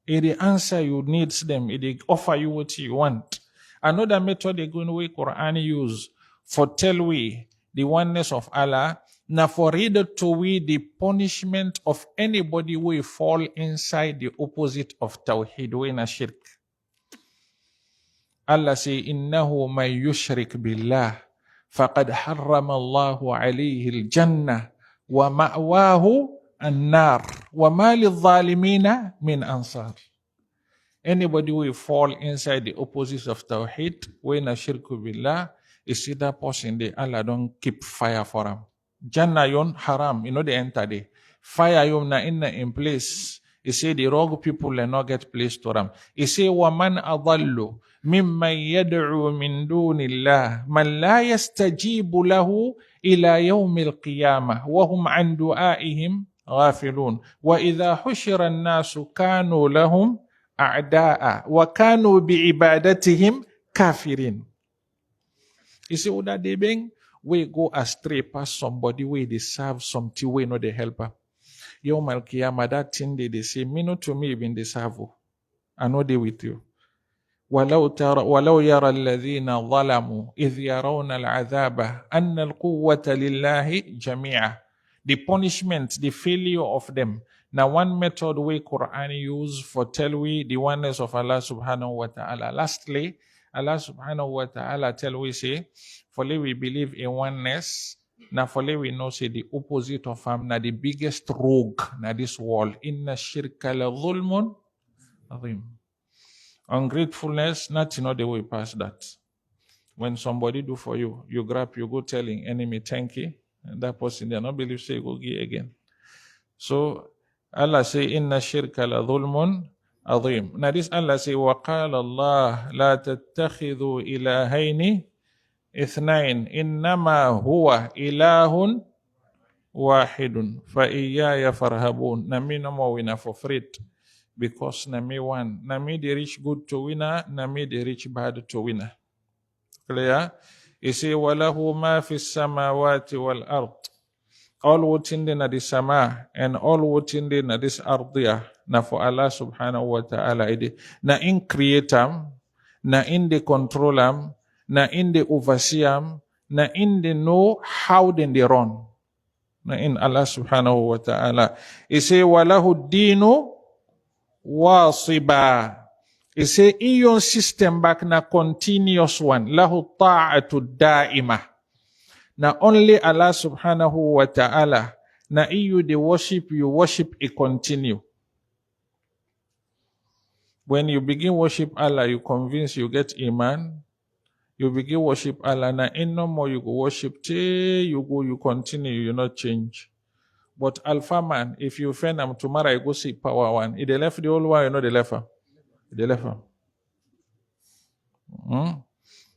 It the answer you needs them, it they offer you what you want. Another method they going way Quran use for tell we the oneness of Allah. Now for reader to we the punishment of anybody who fall inside the opposite of Tawheed way na shirk. Allah say innahu may yushrik billah faqad harrama Allahu alayhi al-jannah wa ma'wahu an-nar wa ma lidh-dhalimina min ansar. Anybody who fall inside the opposite of Tawheed, when a shirku billah, is see that person there, Allah don't keep fire for him. Jannah yon haram, they enter there. Fire yon na in place. He say the rogue people will not get place to them. He say, وَمَنْ أَضَلُّ مِمَّنْ يَدْعُو مِنْ دُونِ اللَّهِ مَنْ لَا يَسْتَجِيبُ لَهُ إِلَى يَوْمِ الْقِيَامَةِ وَهُمْ عَنْ دُعَائِهِمْ غَافِلُونَ وَإِذَا حُشِرَ النَّاسُ كَانُوا لَهُمْ أعداء وكانوا بعبادتهم كافرين. You see what that they bring? We go astray past somebody where they serve something we know they help her. Yawm al-Qiyamah, that thing they say, me no to me even they serve. I know they with you. ولو يرى الذين ظلموا إذ يرون العذاب أن القوة لله جميعا. The punishment, the failure of them. Now one method we Quran use for tell we the oneness of Allah subhanahu wa ta'ala. Lastly, Allah subhanahu wa ta'ala tell we say, for we believe in oneness, now for we know say the opposite of him, now the biggest rogue na this world. Inna shirka la dhulmun azim. Ungratefulness, nothing no the way past that. When somebody do for you, you grab, you go telling enemy thank you, and that person they not believe say go give again. So Allah say inna shirka la dhulmun azim. Now this Allah say wa qala Allah la tattakhidhu ilahaini ithnain innama huwa ilahun wahidun fa iyaya farhabun. Na me no more winner for free because na me one. Na me the rich good to winner, na me the rich bad to winner. Clear? He say walahu ma fi samawati wal ard. All what's in the sama and all what's in this ardia na for Allah subhanahu wa ta'ala ide na in creatam na in the controlam na in the overseeam na in the know how then they run na in Allah subhanahu wa ta'ala. He say walahu dinu wasiba. He say iyon system back na continuous one lahu ta'atu da'ima. Na only Allah subhanahu wa ta'ala, na you worship it continue. When you begin worship Allah, you convince you get iman, you begin worship Allah, na in no more you go worship, till you go, you continue, you not change. But Alpha man, if you offend him tomorrow, you go see power one. If they left the old one, you know they left him. If they left him.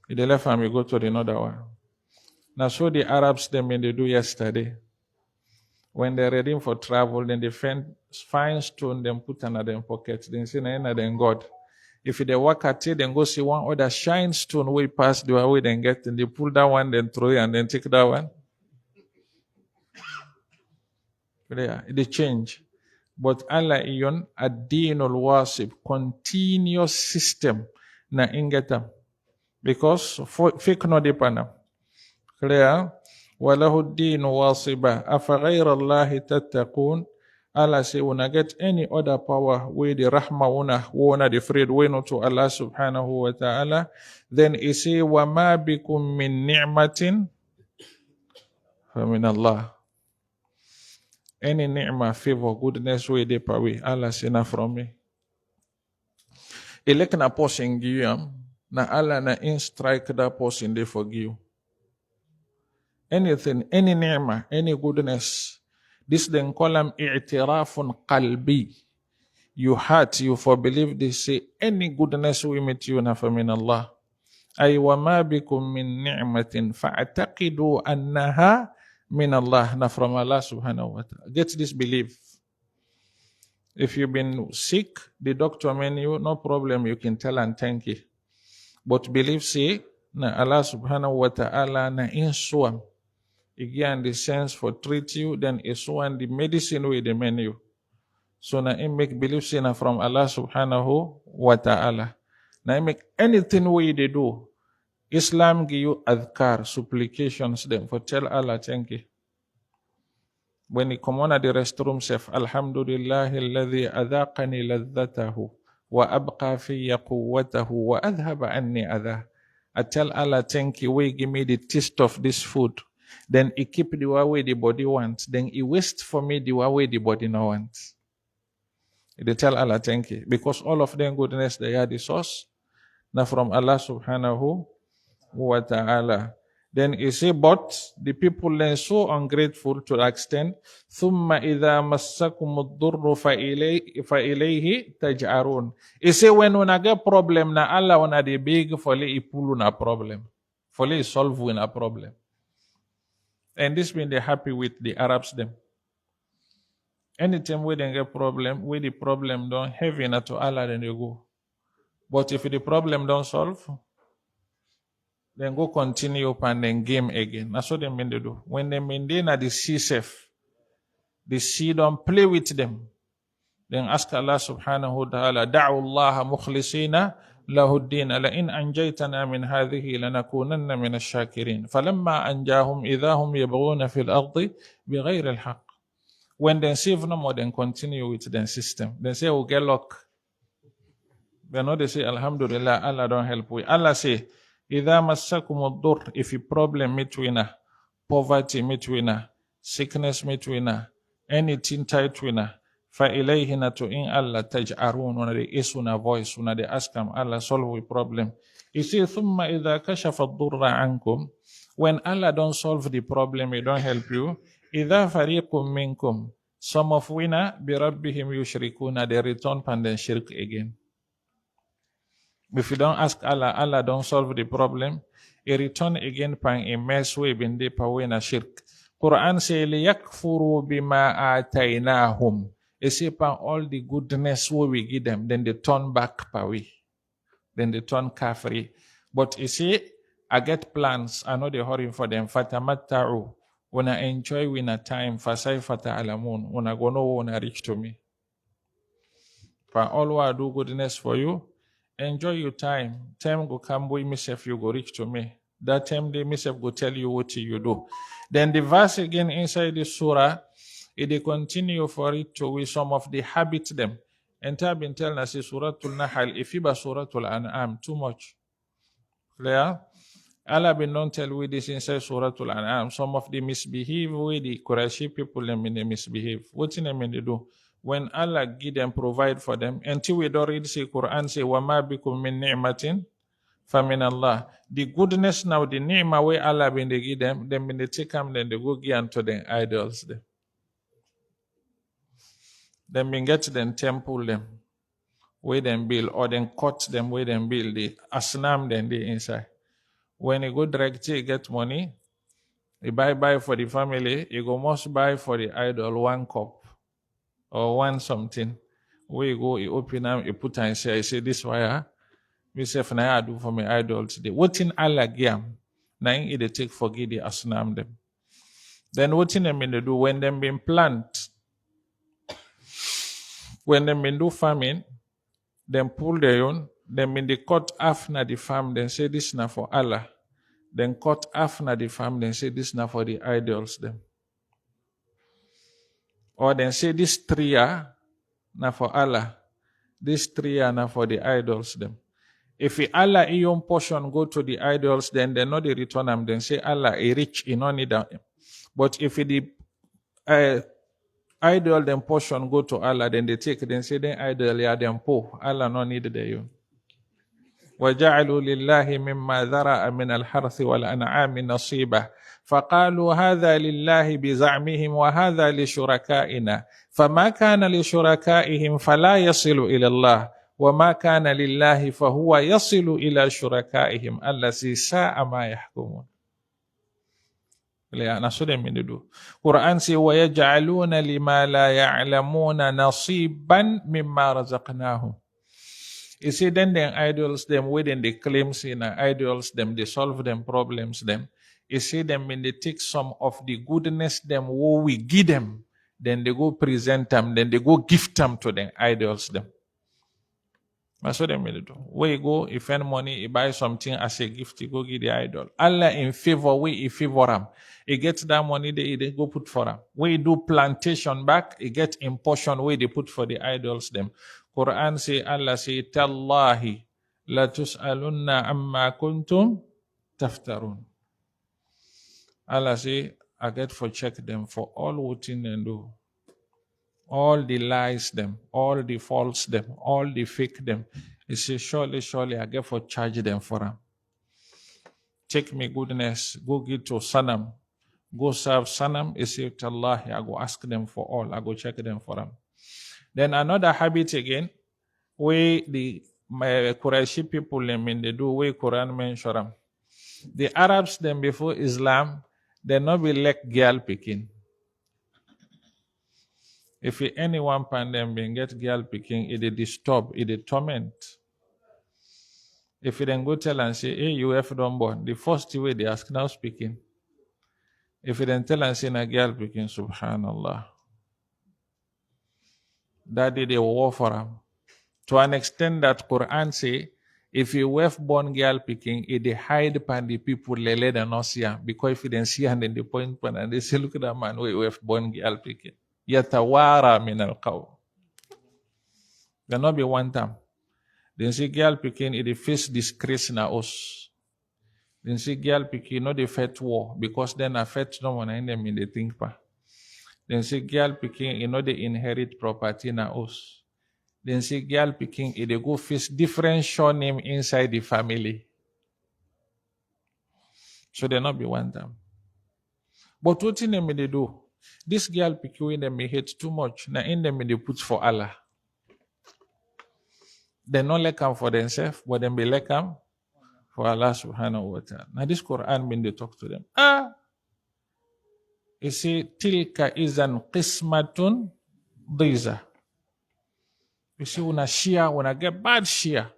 If they left him, you go to the another one. Now, so the Arabs, them when they do yesterday, when they're ready for travel, then they find stone, then put another in pocket. Then say, nah, then God. If they walk at it, then go see one other shine stone way past the way, then get, and they pull that one, then throw it, and then take that one. They change. But Allah iyon ad-dinul wasib, continuous system na ingeta. Because fake no depana. Clear? Walahu ad-dinu wasiba. Afa ghayra Allahi tattaqun. Allah say, when I get any other power, where the rahma wona the freed way not to Allah subhanahu wa ta'ala, then he say, wa ma bikum min ni'matin fa min Allah. Any ni'mah, favor, goodness, way they away. Allah say na from me. Elect na person give you, na Allah na in strike that person they forgive. Anything, any ni'mah, any goodness, this then call them i'tirafun qalbi. You heart, you for believe they say any goodness we meet you na from Allah. Ay wa ma bikum min ni'matin fa'taqidu annaha min Allah, na from Allah subhanahu wa ta'ala. Get this belief. If you've been sick, the doctor menu, no problem, you can tell and thank you. But believe say, na Allah subhanahu wa ta'ala na insuam. Again, the sense for treat you, then insuam the medicine with the menu. So na in make believe say na from Allah subhanahu wa ta'ala. Na in make anything way they do. Islam give you adhkar, supplications them for tell Allah thank you. When you come on at the restroom, say, Alhamdulillahi alladhi adhaqani ladhatahu wa abqa fiyya quwwatahu wa adhaba anni adha. I tell Allah thank you, we give me the taste of this food. Then he keep the way the body wants. Then he waste for me the way the body no wants. They tell Allah thank you. Because all of them goodness, they are the source. Now from Allah subhanahu wa ta'ala. Then he say, but the people are so ungrateful to the extent, ثُمَّ إِذَا مَسَّكُمُ الضُّرُّ فَإِلَيْهِ تَجْعَرُونَ. He say, when we get problem, na Allah wana the big for li ipulu na problem. For li solve na problem. And this means they're happy with the Arabs them. Anytime we don't get problem, we the problem don't heavy na to Allah, then you go. But if the problem don't solve, then go continue up and then game again. That's what they mean to do. When they mean they na the sea safe, the sea don't play with them. Then ask Allah subhanahu wa ta'ala, da'u Allah mukhlisina lahu ad-din, la in anjaytana min hadhihi lanakunanna min ash-shakirin. Falamma anjahum idahum yabghuna fil ardi bighayri al-haqq. When they save no more, then continue with their system. They say, oh, get luck. They know they say, Alhamdulillah, Allah don't help we. Allah say, إِذَا مَسَّكُمُ الضُّرِّ, if a problem between poverty between sickness between anything tight between فإليه نتوئن Allah تجأرون una de isuna voice una de askam Allah solve the problem. You see, ثم إذا كشف الضر عنكم, when Allah don't solve the problem, He don't help you. إذا فريق منكم, some of wina بربهم يشركون, they return and then shirk again. If you don't ask Allah, Allah don't solve the problem. He return again pan a mess way bin de pawena shirk. Quran say liyakfuru bima atainahum. It say pan all the goodness we give them, then they turn back pawi. Then they turn kafri. But you see, I get plans, I know they hurry for them. Fatamatta'u. When I enjoy when a time, fasai fata'alamun. When I go no when I reach to me. For all I do goodness for you, enjoy your time. Time go come boy myself, you go reach to me. That time they myself go tell you what you do. Then the verse again inside the surah, it continue for it to with some of the habits them. And I've been telling us Suratul Nahl, if you ba Suratul An'am, too much. Clear? Allah been don't tell we this inside Suratul An'am. Some of the misbehave with the Qurayshi people them in the misbehave. What's in them in they do? When Allah give them, provide for them, until we don't read the Quran say, وَمَا بِكُم مِّن نِعْمَةٍ فَمِنَ اللَّهِ. The goodness now, the ni'mah way Allah been they give them, then when they take them, then they go give unto them idols them. Then we get them temple them, where them build, or then cut them where them build the asnam then they inside. When you go direct, you get money, you buy for the family, you go must buy for the idol 1 cup. Or one something, where you go, you open them, you put and say, I say this why me say now I do for my idol today. What in Allah give? Now they take forgive the asnam them. Then what in them in they do when them been plant, when them been do farming, them pull their own, them in the cut half na the farm, then say this now for Allah. Then cut half na the farm, then say this now for the idols them. Or then say this 3 are now for Allah. This 3 are now for the idols them. If Allah your portion go to the idols, then they know they return them. Then say Allah is rich, he don't need them. But if the idol them portion go to Allah, then they take, then say then idol yeah them poor. Allah no need them. وَجَعَلُوا لِلَّهِ مِمَّا ذَرَأَ مِنَ الْحَرْثِ وَالْأَنْعَامِ نَصِيبًا فقالوا هذا لله بزعمهم وهذا لشركائنا فما كان لشركائهم فلا يصل إلى الله وما كان لله فهو يصل إلى شركائهم الذي ساء ما يحكمون. Quran say وَيَجْعَلُونَ لِمَا لَا يَعْلَمُونَ نَصِيبًا مِمَّا رَزَقْنَاهُمْ. You see, then the idols them within the claims in idols them, they solve them problems them. You see them when they take some of the goodness them what we give them, then they go present them, then they go gift them to the idols them. That's what they do. Where you go, if any money, you buy something as a gift, you go give the idol. Allah in favor, where he favor them. He gets that money, they go put for them. Where you do plantation back, he get in portion where they put for the idols them. Quran say, Allah say, Tallahi, la tus'alunna amma kuntum taftarun. Allah say, I get for check them for all what in and do. All the lies them, all the false them, all the fake them. He say, surely, I get for charge them for them. Take me goodness, go give to Sanam, go serve Sanam. He say, Allah, I go ask them for all, I go check them for them. Then another habit again, where the Qurayshi people them in they do, where Quran mention them. The Arabs them before Islam, they not be like girl picking. If anyone pan them and get girl picking, it disturb, it torment. If you then go tell and say, hey, you have done born, the first way they ask now speaking. If you then tell and say, na girl picking, subhanallah. That did a war for them. To an extent that Quran say, if you have born girl picking, it hide pan the people lele than not see, because if you then see and then they point pan and they say, look at that man who have born girl picking. Yatawara min al-qaw. There not be one time. Then see girl picking, it face disgrace na us. Then see girl picking, not the fet war, because then a fet no one in them in the think pa. Then say girl picking, they inherit property na us. Then say girl picking, they go face different show name inside the family. So they not be one time. But what in them they do? This girl picking when them hate too much. Now in them they put for Allah. They not like them for themselves, but them be like them for Allah subhanahu wa ta'ala. Now this Quran when they talk to them. You see, tilka izan qismatun dhiza. You see, una share, una get bad share.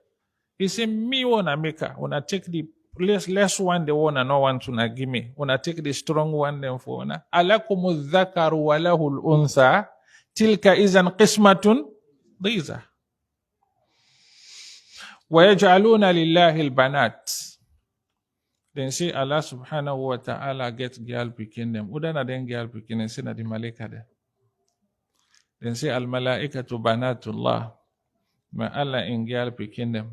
You see, me wanna make her, wanna take the less one, the one and no one to give me. Wanna take the strong one, then for una. Alakumu dhakaru wa lahul untha, tilka izan qismatun dhiza. Wa yaj'aluna lillahi al-banat. Then say Allah subhanahu wa ta'ala get girl picking them. Udana then girl picking and say na the malaika there. Then say al malaikatu banatullah. May Allah in girl picking them.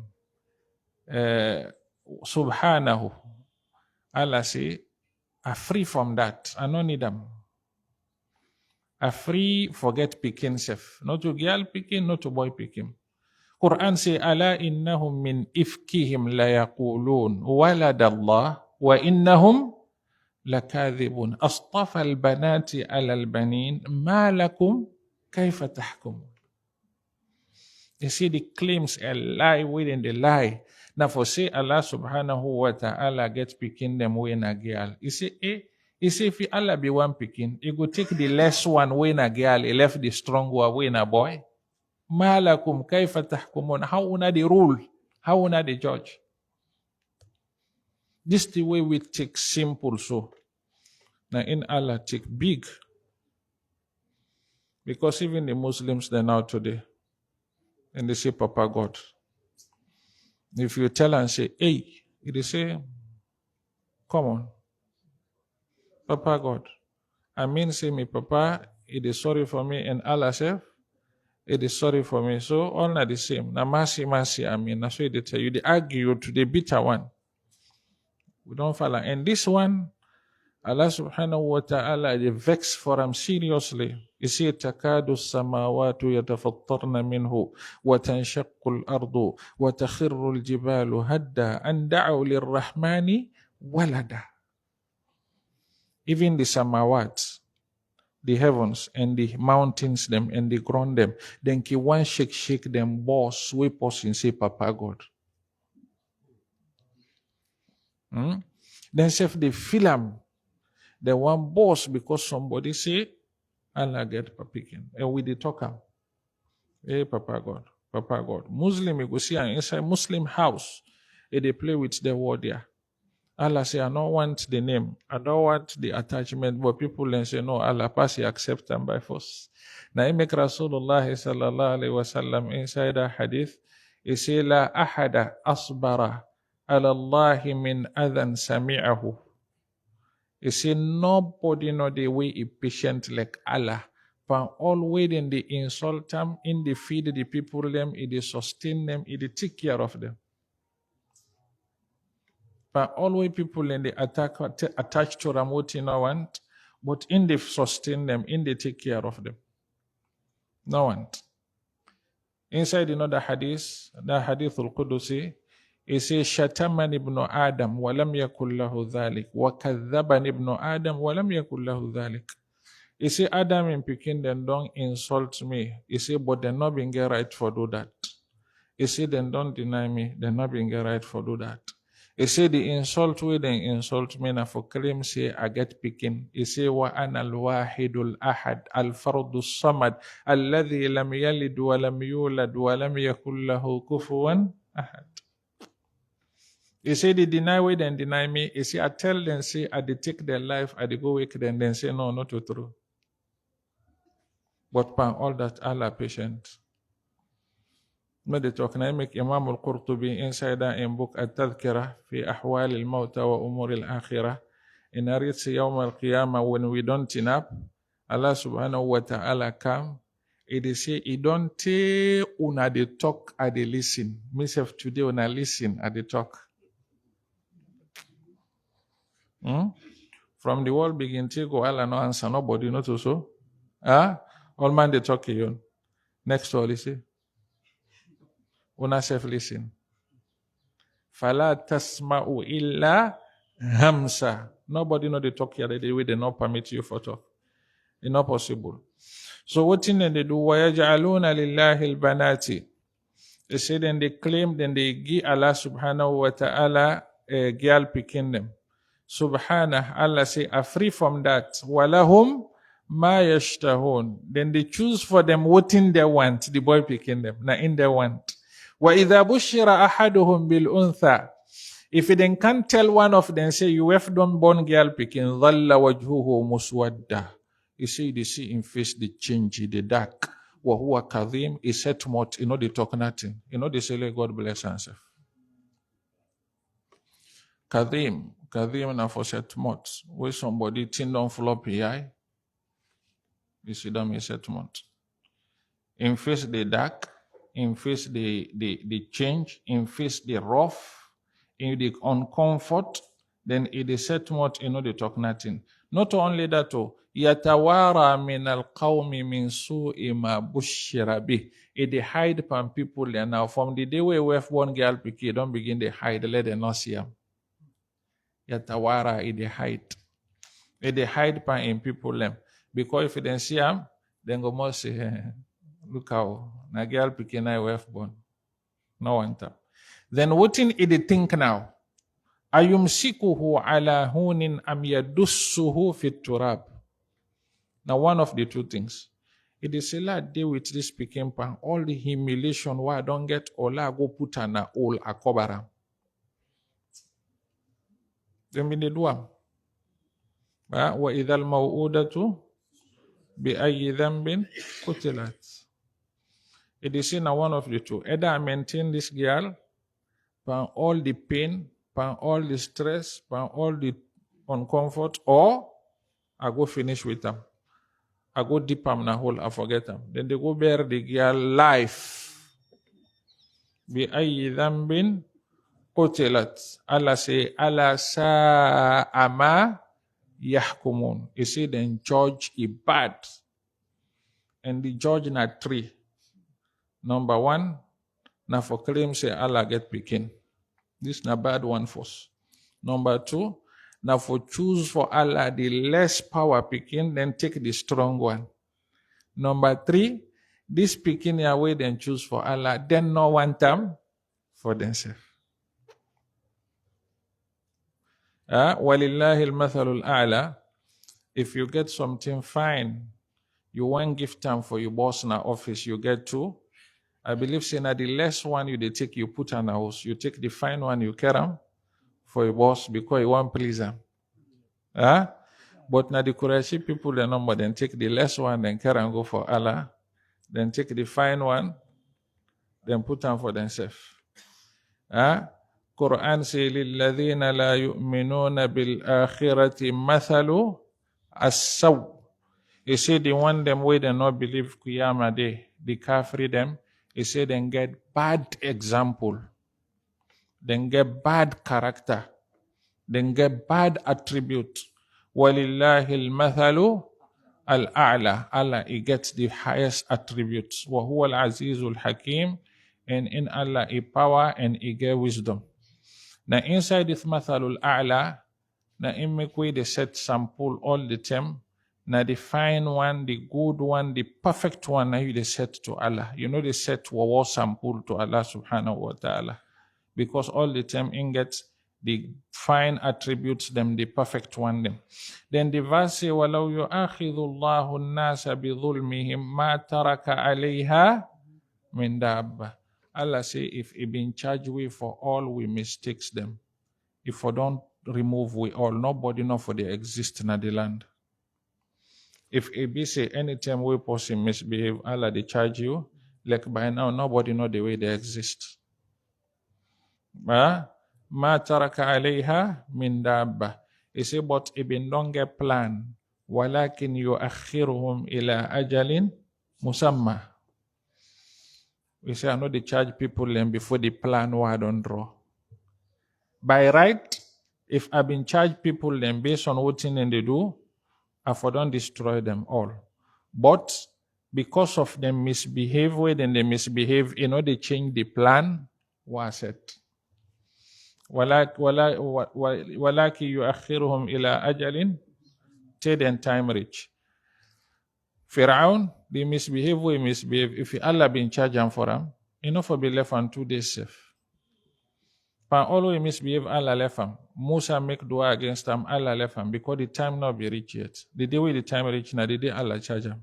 Subhanahu. Allah say, are free from that. I don't need them. Are free, forget picking self. Not to girl picking, not to boy picking. Quran say, ala innahum min ifkihim la yaqulun waladallah wa innahum lakadhibun astafa albanati ala albanin ma lakum kayfa tahkumun. You see the claims a lie within the lie. Now for say Allah subhanahu wa ta'ala get picking them when a girl. You see, if Allah be one picking, he go take the less one when a girl, he left the strong one when a boy. Malakum kaifa tahkumun. How una the rule? How una the judge? This the way we take simple so. Now in Allah take big. Because even the Muslims they now today, and they say Papa God. If you tell and say, hey, they say, come on, Papa God. I mean say me Papa, it is sorry for me, and Allah say, it is sorry for me. So all are the same. Now mercy, I mean, that's why they tell you. They argue to the bitter one. We don't follow. And this one, Allah subhanahu wa ta'ala, they vex for him seriously. You see, takadu samawatu yatafattarna minhu, wa tanshakku al-ardu, wa takhirru al-jibalu hadda, an da'u lirrahmani walada. Even the samawat, the heavens and the mountains them and the ground them, then ki one shake them boss sweep us and say Papa God. Then say if they feel them, they want boss because somebody say Allah get papikin. And we the talk am. Hey Papa God. Muslim you go see inside Muslim house, they play with the word there. Allah say, I don't want the name. I don't want the attachment. But people then say, no, Allah pass, he accept them by force. Now, he make Rasulullah sallallahu alayhi wa sallam inside the hadith, he say, La ahada asbara ala Allahi min adhan sami'ahu. He say, nobody know the way he patient like Allah. But always in the insult them, in the feed the people them, in the sustain them, in the take care of them. But always people in the attach to them what you know want, but in the sustain them, in the take care of them. No one. Inside the hadith al-Qudusi, it says, Shataman ibn Adam, walam yakul lahu dhalik, wa kadhaban ibn Adam, walam yakul lahu dhalik. He say, Adam and Pekin, then don't insult me. He say, but they're not being right for do that. He say, then don't deny me, they're not being right for do that. He say the insult way they insult me na for claim say I get picking. He say wa ana al-wahidul ahad al-fardus samad alladhi lam yalid wa lam yulad wa lam yakul lahu kufuwan ahad. He say they deny way then deny me. He say I tell them say I dey take their life, I dey go wake them, then say no, not true. But by all that Allah patient. مدى make إمام القرطبي inside in book التذكرة في أحوال الموتى وأمور الآخرة in narrates يوم القيامة when we don't turn up Allah subhanahu wa ta'ala come it is say he don't take una de talk and de listen myself today una listen and de talk from the world begin to go Allah no answer nobody not so All man they talk you. Next all, you see. Una self listen. Fala tasma'u illa hamsa. Nobody know they talk here the way they not permit you for talk. It's not possible. So what thing then they do? وَيَجْعَلُونَ لِلَّهِ الْبَنَاتِ. They say then they claim, then they give Allah subhanahu wa ta'ala a girl picking them. Subhanah, Allah say, are free from that. وَلَهُمْ مَا يَشْتَهُونَ. Then they choose for them what in they want, the boy picking them, not in they want. وَإِذَا بُشِّرَ أَحَدُهُمْ بِالْأُنْثَى. If you then can't tell one of them, say, you have done born girl picking, ظَلَّ وَجْهُهُ مُسْوَدَّةً. You see, they see in face the change, the dark. وَهُوَ كَظِيمٌ. He said what? You know, they talk nothing. You know, they say, let God bless himself. Kadhim na for set months. Where somebody tin down flop eye. You see them in set months. In face the dark, in face the change, in face the rough, in the uncomfort, then it is set months, you know, they talk nothing. Not only that, yatawara min al-qawmi min su'i ma bushira bih. It hide from people there now. From the day we have one girl picky, don't begin to hide, let them not see them. Yatawara, it hide. It hide from in people them. Because if you don't see them, then go more say, hey, look how, na girl picky na we have born. No one tap. Then what in it think now? Ayumsikuhu ala hunin am yadussuhu fit turab. Now one of the two things. It is a lot deal with this speaking pan. All the humiliation why I don't get ola go put an all akobara. Then we do am. Wa idhal maw'udatu bi ayyi dhanbin qutilat. It is in one of the two. Either I maintain this girl pan all the pain, pan all the stress, pan all the uncomfort, or I go finish with them. I go deep am na hole, I forget them. Then they go bear the girl life. Bi ayyi dhanbin qutilat. Allah say, Allah sa'ama yahkumun. He say then judge is bad. And the judge na three. Number one, na for claim say Allah get picking. This na bad one first. Number two, now for choose for Allah the less power picking, then take the strong one. Number three, this picking away, then choose for Allah, then no one time for themselves. Walillahi al-mathalul a'la. If you get something fine, you want gift time for your boss in the office, you get two. I believe saying that the less one you they take, you put on a house. You take the fine one, you carry them for your boss because you want please them. But now the Qurayshi people, the number, then take the less one, then carry and go for Allah. Then take the fine one, then put them for themselves. Quran say, لِلَّذِينَ لَا يُؤْمِنُونَ بِالْآخِرَةِ مَثَلُ السَّوْءِ. He said the one them way they not believe Qiyamah day, the kafir them. He said then get bad example, then get bad character, then get bad attribute. وَلِلَّهِ الْمَثَلُ الْأَعْلَى. Allah, He gets the highest attributes. وَهُوَ الْعَزِيزُ الْحَكِيمُ. And in Allah, He power and He get wisdom. Now inside this mathalul a'la, now in make way they set sample all the time. Now the fine one, the good one, the perfect one, now you they set to Allah. You know they set war sample to Allah subhanahu wa ta'ala. Because all the time in gets the fine attributes them, the perfect one them. Then the verse say, وَلَوْ يُؤَخِذُ اللَّهُ النَّاسَ بِظُلْمِهِمْ مَا تَرَكَ عَلَيْهَا مِنْ دَابَّةٍ. Allah say, if He been charged with for all we mistakes them, if we don't remove we all, nobody know for they exist in the land. If it be say anytime we person misbehave, Allah they charge you, like by now nobody know the way they exist. Ma taraka alayha min dabba. He say, but it been don't get plan. Walakin yuakhiruhum ila ajalin musamma. We say, I know they charge people them before the plan what I don't draw. By right, if I've been charged people them based on what thing they do, I for don't destroy them all. But because of them misbehave, when they misbehave, they change the plan. Was it? ولكن يؤخرهم إلى أجل till then time reach. Pharaoh, they misbehave, we misbehave. If Allah be in charge and for them, enough will be left on 2 days safe. But always misbehave, Allah left him. Musa make dua against them, Allah left him because the time not be reached yet. The day when the time reach, now the day Allah charge him.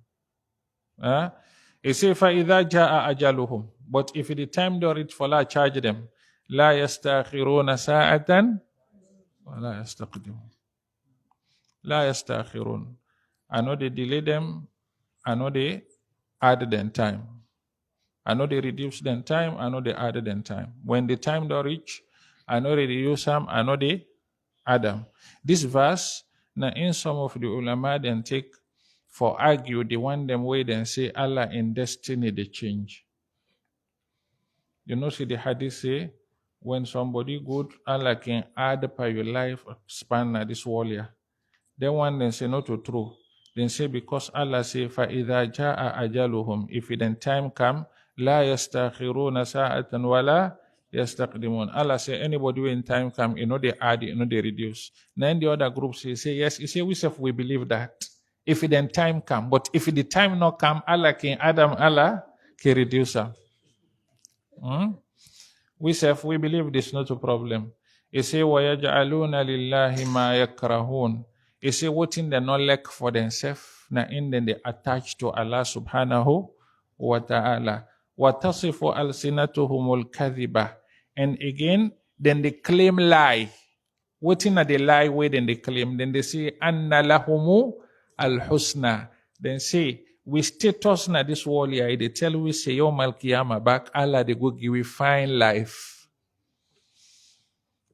He say, فَإِذَا جَاءَ أَجَلُهُم. But if the time don't reach for Allah, charge them. لَا يَسْتَأْخِرُونَ سَاعَةً وَلَا يَسْتَقْدِمُونَ. لَا يَسْتَأْخِرُونَ. I know they delay them, I know they add them time. I know they reduce them time, I know they add them time. When the time don't reach, I know they reduce them, I know they add them. This verse, now in some of the ulama then take for argue, the one them way then say Allah in destiny they change. See the hadith say, when somebody good, Allah can add by your life span at this wall here. Then one then say not to true. Then say because Allah say فَإِذَا جَاءَ أَجَلُهُم. If then time come, لَا يَسْتَأْخِرُونَ سَاعَةً وَلَا يَسْتَقْدِمُونَ. Allah say anybody when time come, they add, they reduce. Then the other group say yes. You say we believe that. If then time come, but if the time not come, Allah can add them, Allah can reduce them. We believe this not a problem. He say وَيَجْعَلُونَ لِلَّهِ مَا يَكْرَهُونَ. He say what in they not like for themselves, na in then they attach to Allah subhanahu wa ta'ala. وَتَصِفُ أَلْسِنَتُهُمُ الْكَذِبَةِ. And again, then they claim lie. What in they lie way then they claim? Then they say anna lahumu al-husna. Then say we status na this world here. They tell we say yawm al-qiyamah back Allah they go give we fine life.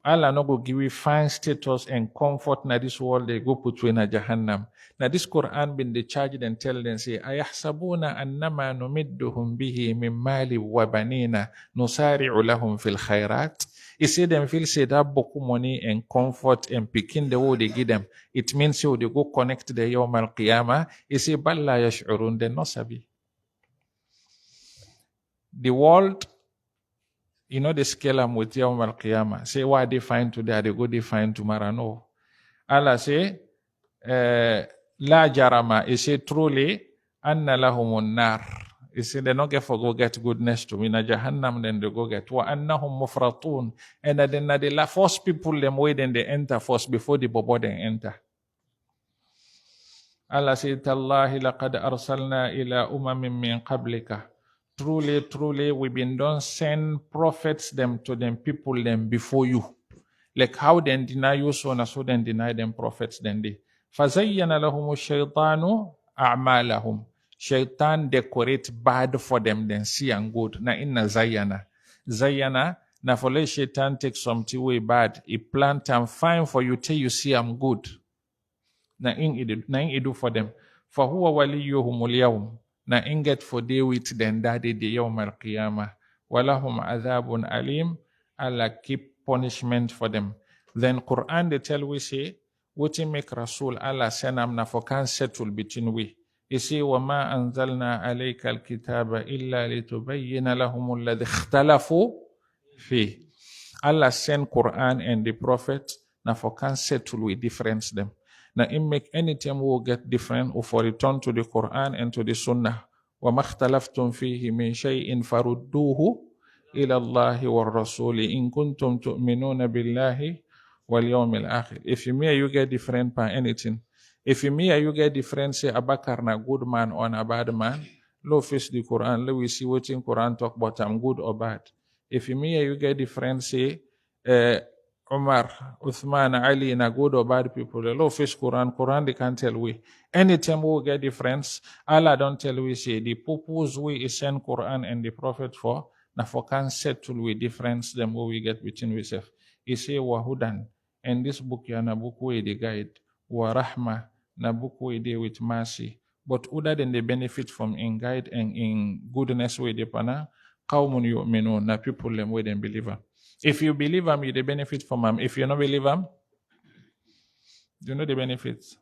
Allah no go give we fine status and comfort na this world they go put we na Jahannam. Now this Quran been the charge and tell them say ayahsabuna annama numidduhum bihi min mali wa banina nusari'u lahum fil khairat. He say them feel say that boku money and comfort and picking the way they give them. It means you they go connect the yawm al-qiyamah. He say bal la yash'urun, they no sabi. The world, they scale them with yawm al-qiyamah. Say why they find today, they go they find tomorrow. No. Allah say la jarama. He say truly anna lahumun nar. He said they not get for go get goodness to me. Na Jahannam then they go get. Wa annahum mufratun. And then the first people them way then they enter first before the bobo then enter. Allah said, Tallahi laqad arsalna ila umamin min qablika. Truly, we've been done send prophets them to them people them before you. Like how they deny you, so then deny them prophets then they. Fazayyana lahumu shaytanu a'malahum. Shaitan decorate bad for them, then see and good. Na inna Zayyana, na for let Shaitan take something way bad. He plant and fine for you till you see I'm good. Na in idu for them. For huwa waliyuhumul yawm. Na in get for day with them that day yawm al-qiyamah. Walahum adhabun alim. Allah keep punishment for them. Then Quran they tell we say, what you make Rasul Allah send am na for can settle between we. He say, وَمَا أَنزَلْنَا عَلَيْكَ الْكِتَابَ إِلَّا لِتُبَيِّنَ لَهُمُ الَّذِي اخْتَلَفُوا فِيهِ. Allah send Quran and the Prophet now for can settle we difference them. Now it make any time we will get different or for return to the Quran and to the Sunnah. وَمَا اخْتَلَفْتُمْ فِيهِ مِنْ شَيْءٍ فَرُدُّوهُ إِلَى اللَّهِ وَالرَّسُولِ إِن كُنْتُمْ تُؤْمِنُونَ بِاللَّهِ وَالْيَوْمِ الْآخِرِ. If you get different by anything, if you get different, say Abakar na good man or a bad man, low face the Quran, let we see what in Quran talk about I'm good or bad. If you get different, say Umar, Uthman, Ali na good or bad people, the low face Quran they can't tell we. Anytime we get difference, Allah don't tell we say the purpose we send Quran and the Prophet for, na for can settle we difference them what we get between ourselves. He say Wahudan, and this book yana book way the guide, wa rahma. Na book way they with mercy, but other than they benefit from in guide and in goodness way they pana qawmun yu'minun na people them way them believer. If you believe them, you they benefit from them. If you not believe them, you know the benefits.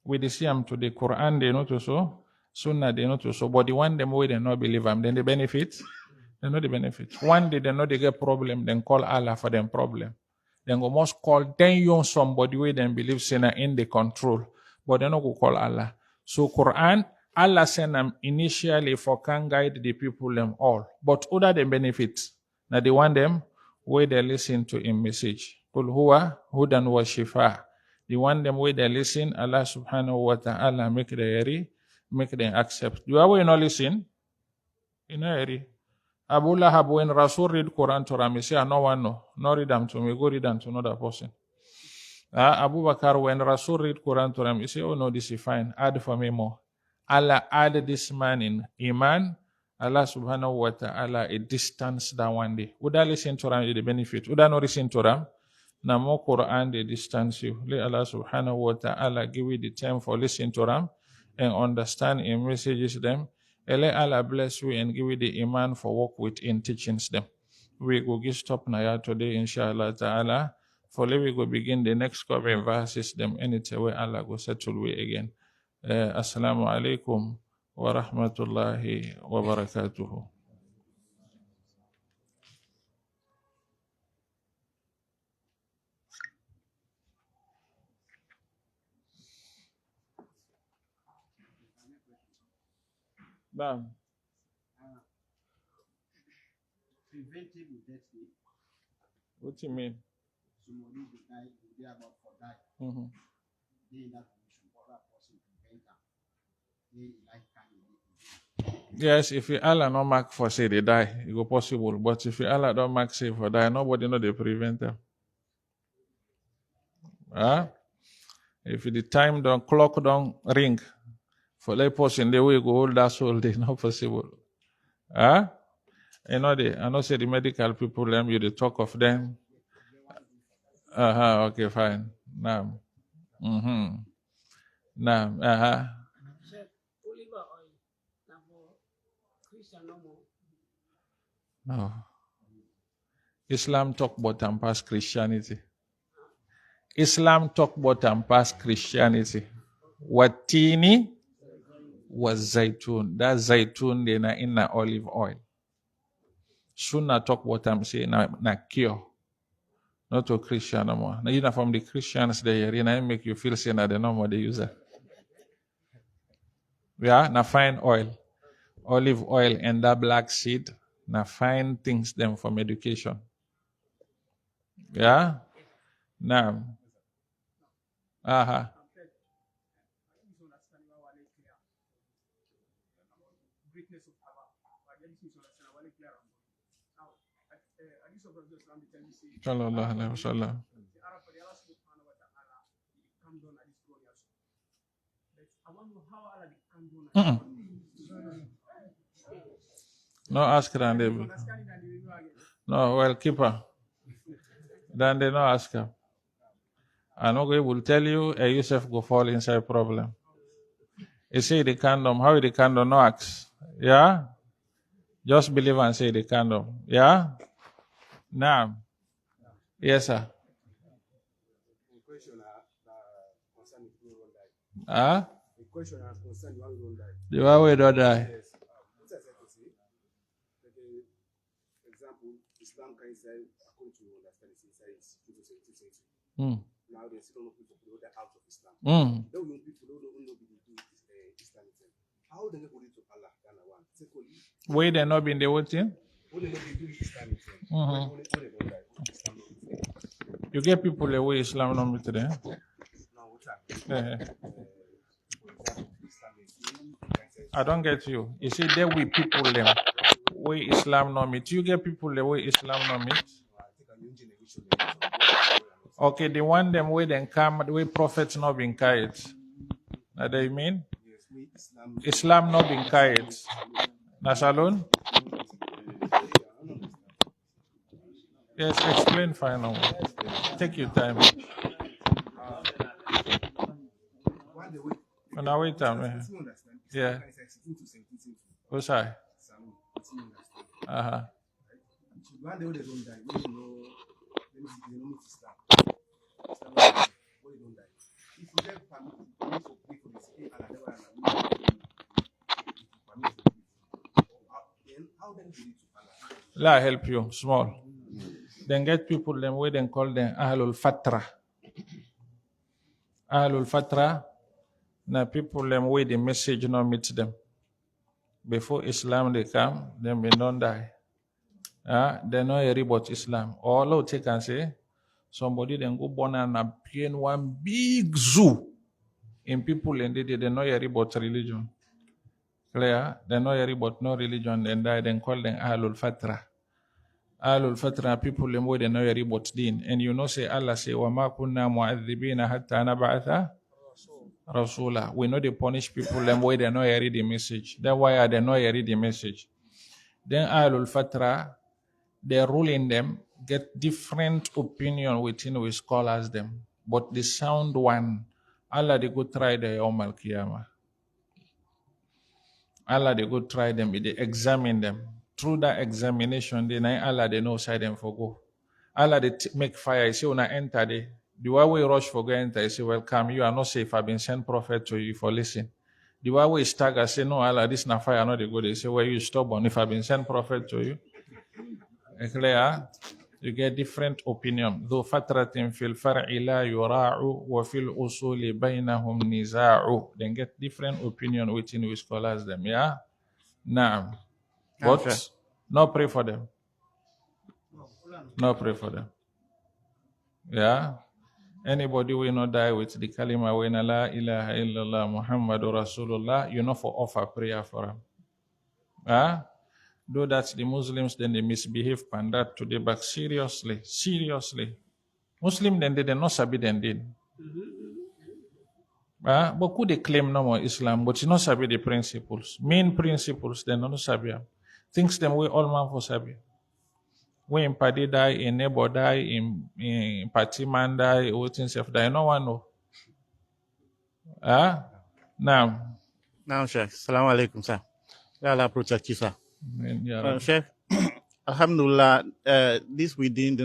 We they see them to the Quran they know to so Sunnah they not so, but the one them way they not believe them, then they benefit. They know the benefit. One day they know they get problem, then call Allah for them problem. Then go must call then you somebody way then believe sinner in the control, but they not go call Allah. So Quran, Allah send them initially for can guide the people them all, but other than benefits. Now they want them where they listen to in message. Kul huwa hudan wa shifa. The one them where they listen, Allah subhanahu wa ta'ala make them accept. You are not listen? You know, Abu Lahab, when Rasul read Quran to Ram, he say, no one no read them to me, go read them to another person. Abu Bakar, when Rasul read Quran to Ram, he say, oh no, this is fine, add for me more. Allah add this man in Iman, Allah subhanahu wa ta'ala a distance that one day. Would I listen to Ram, the benefit? Would I not listen to Ram? Now more Quran, they distance you. Let Allah subhanahu wa ta'ala give you the time for listening to Ram and understand in messages them. And let Allah bless you and give you the iman for work with in teachings them. We go get stop now today, inshallah ta'ala. For we go begin the next coming verses them anytime where Allah go settle we again. Assalamu alaikum wa rahmatullahi wa barakatuhu. Bam. Preventive death. What do you mean? Somebody will die, will be about for die. Mm-hmm. They in that condition, other person prevent them. They like Yes, if you Allah no mark for say they die, it go possible. But if you Allah don't mark say for die, nobody know they prevent them. If the time don't clock don't ring, for that person they will go hold that soul, they not possible. You know I know say the medical people them you the talk of them. Okay, fine. Now. Mm-hmm. Now, no. Islam talk about and past Christianity. Islam talk about and past Christianity. Watini was zaitun. That zaitun they na in na olive oil. Sunnah talk about and say na cure. Not to Christian no more. Now you know from the Christians they make you feel say na the no more they use that. Yeah, na fine oil. Olive oil and that black seed. Na fine things them from education. Yeah? Now. Sallallahu alaihi wasallam. No ask them. No, well, keeper. Then they no ask him. I know God will tell you, a Yusuf go fall inside problem. You say the condom, how the condom no ask? Yeah? Just believe and say the condom. Yeah? Now. Yes, sir. The question has concerned one who don't die. The one who don't die. Yes. Example, Islam can say, according to understand, it's 270. Now they still don't know people who are out of Islam. Don't know people who don't know Islam. How they go to Allah? One. Secondly, where they not been the what thing? Who they not be doing Islam? You get people the way Islam not be today. I don't get you. You see, there we people them way Islam not meet. You get people the way Islam not meet. Okay, the one them way then come the way prophets not been carried. That they mean? Islam not been carried. Nasalon? Yes, explain final. Take your time. Now wait a minute. Yeah. What's I? One day they don't die. They don't meet Islam. If you get permission to pray for this, Let help you small. Then get people them where they call them Ahlul Fatra. Ahlul Fatra, now people them where the message not meet them. Before Islam they come, then they don't die. They know about Islam. All take and say, somebody then go born and appear in one big zoo. In people and they know about religion. Clear? They know about no religion, then die, then call them Ahlul Fatra. Ahlul Fatra people them where they know about deen. And you know say Allah say, وَمَا كُنَّا مُعَذِّبِينَ حَتَّى نَبْعَثَ Rasulah. We know they punish people them where they know read the message. That's why they know read the message. Then Ahlul Fatra, they ruling them, get different opinion within we scholars them. But the sound one, Allah they go try the Yawm al-Qiyamah. Allah they go try them, they examine them. Through that examination, they know Allah they know side them for go. Allah they make fire, say when I enter there. The way we rush for go enter, I say, welcome, you are not safe. I've been sent prophet to you for listen. The way we stagger, say, no, Allah, this na fire, not the good. They say, well, you stubborn. If I've been sent prophet to you, clear, you get different opinion. Though fatratin fil far'i la yura'u wa fil usuli bainahum niza'u. Then get different opinion within we scholars them, yeah? Now, but no pray for them. No pray for them. Yeah? Anybody will not die with the kalima wa inna la ilaha illallah Muhammadur Rasulullah, you know for offer prayer for him. Though that's the Muslims, then they misbehave and that today, but seriously. Muslim then they not sabi then did. But could they claim no more Islam, but you not sabi the principles. Main principles, they not sabi. Things them we all man for sabi. When Padi die, in neighbor die, in party man die, waiting self die, no one know. Now, Sheikh. Assalamu alaikum, sir. Allah protect you, sir. Sheikh, Alhamdulillah, this we did, they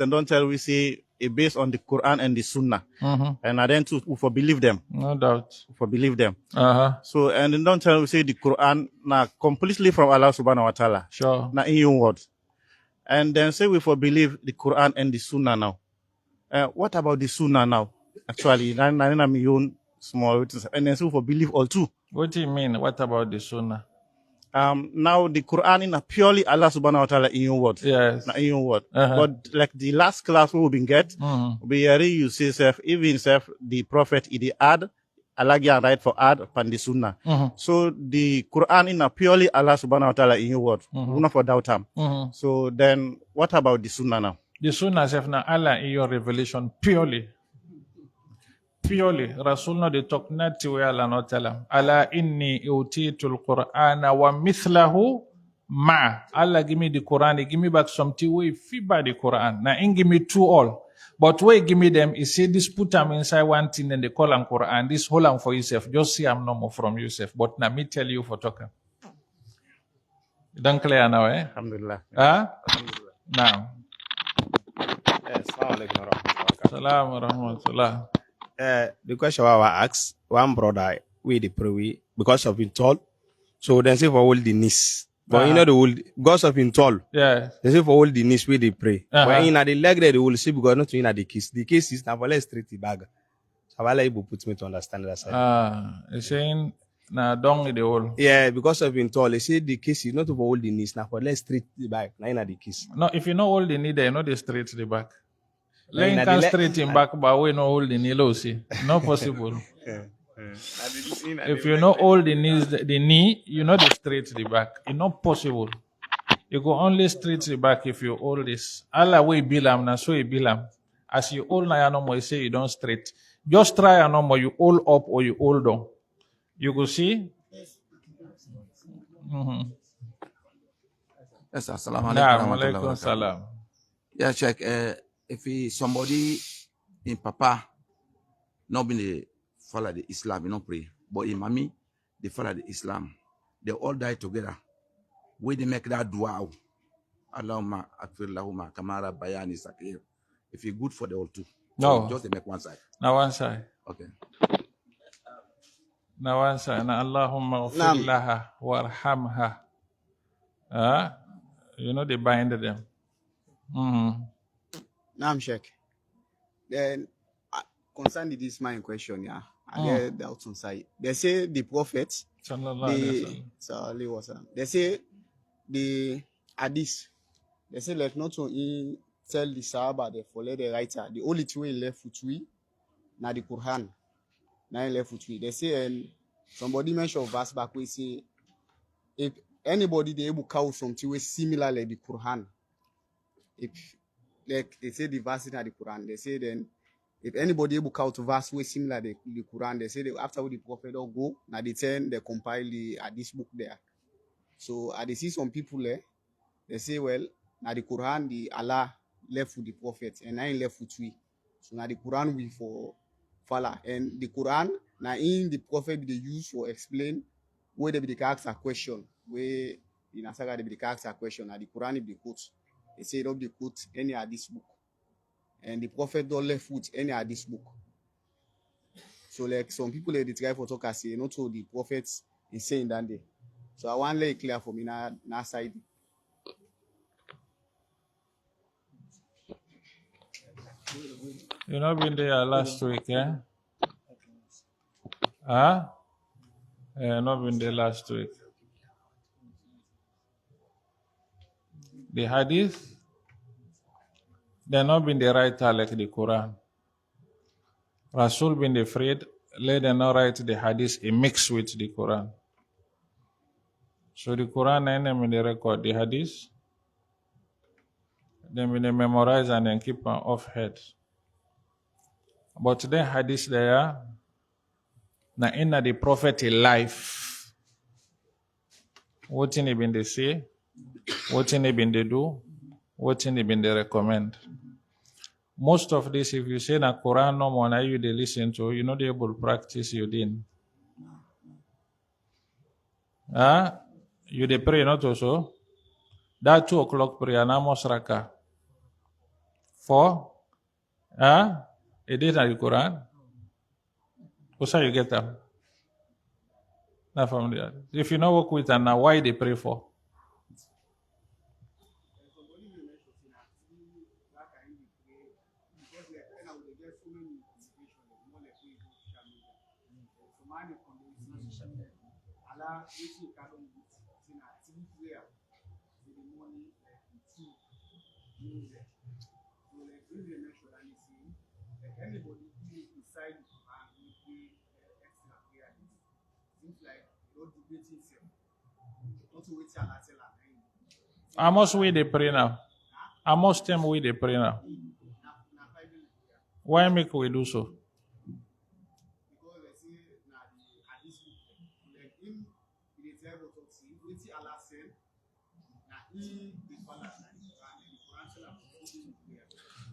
don't tell we say it based on the Quran and the Sunnah. And I then too, for believe them. No doubt. For believe them. So, and they don't tell we say the Quran, now completely from Allah subhanahu wa ta'ala. Sure. Now in your words. And then say we for believe the Quran and the Sunnah now. What about the Sunnah now? Actually, small, and then say we for believe all too. What do you mean? What about the Sunnah? Now the Quran is purely Allah subhanahu wa ta'ala in your word. Yes. In your word. But like the last class we been get, we already you say self, even self the prophet is add, Allah can write for add upon the Sunnah. So the Quran is purely Allah subhanahu wa ta'ala in your word. Not for doubt him. So then what about the Sunnah now? The Sunnah self now Allah in your revelation purely. Rasul no de talk nati we Allah no tell him. Ala inni utitul Qur'ana wa mithlahu ma. Allah give me the Quran, he give me back something way fit by the Quran. Now in give me two all. But way give me them, he say this put them inside one thing and they call them Quran. This hold them for yourself. Just see I'm no more from yourself. But now me tell you for talking. You don't clear now, eh? Alhamdulillah. Alhamdulillah. Now. Assalamu alaikum Salam wa rahmatullah. The question I asked, one brother, we the pray because of being tall. So they say for all the knees. But you know the old because of being tall. Yeah. They say for all the knees we they pray. But in the leg there they will see because not in the case. The case is now for let's straight the bag. So Allah able put me to understand that side. You're saying now down the hole. Yeah, because of being tall, they say the case is not for all the knees, now for let's straight the back. Now in the case. No, if you know all the knee, you know the straight the back. Laying can straight in back, but we know all the knee low, see. Not possible. If you know all the knees, the knee, you know the straight the back. It's not possible. You go only straight the back if you all this. Allah way bilam na so you bilam. As you all na no more, you say you don't straight. Just try no more. You all up or you all down. You go see. Yes, assalamu alaikum. Salam. Yeah, check. If somebody in Papa not been the follow the Islam, you don't pray. But in Mami, they follow the Islam. They all die together. Where they make that dua. Allahumma akfir lahuma kamara bayani sakir. If it's good for the all two. No. Just they make one side. Now one side. Okay. Now one side. Now Allahumma ghfir laha warhamha They bind them. Now I'm Sheikh. Then concerning this my question, yeah, I get the out on side. They say the prophet, they say the hadith, they say like not to tell the Sahaba they follow the writer. The only two left with we, now the Quran, now left with we. They say somebody mentioned verse back we say if anybody they able count something similar like the Quran, if like they say the verse in the Quran, they say then if anybody able count verse way similar to the Quran, they say after the prophet all go, now they turn they compile this book there. So I see some people there, they say well now the Quran the Allah left with the prophet and I left with we. So now the Quran we for follow and the Quran now in the prophet they use for explain where they be the ask a question where in Asaga they be the ask a question now the Quran if they quote. They say don't be quote any of this book. And the prophet don't left with any of this book. So like some people they try for talk say not all the prophets is saying that day. So I want to lay it clear for me now side. You know been there last week, eh? Not been there last week. The hadith, they not been the writer like the Quran. Rasul been afraid, let them not write the hadith a mix with the Quran. So the Quran and them in the record the hadith, then when they memorize and then keep on off head. But then hadith there, na inna the prophet a life. What in been they say, what in been they do, what in been they recommend. Most of this, if you say na Quran no more, now you they listen to, you know they able to practice you didn't. You they pray not also. That 2 o'clock prayer na mosraka. 4, it is the Quran. What's how you get them? Not from there. If you know work with them now, why they pray for? I must we they pray now. I must them we they pray now. Why make we do so?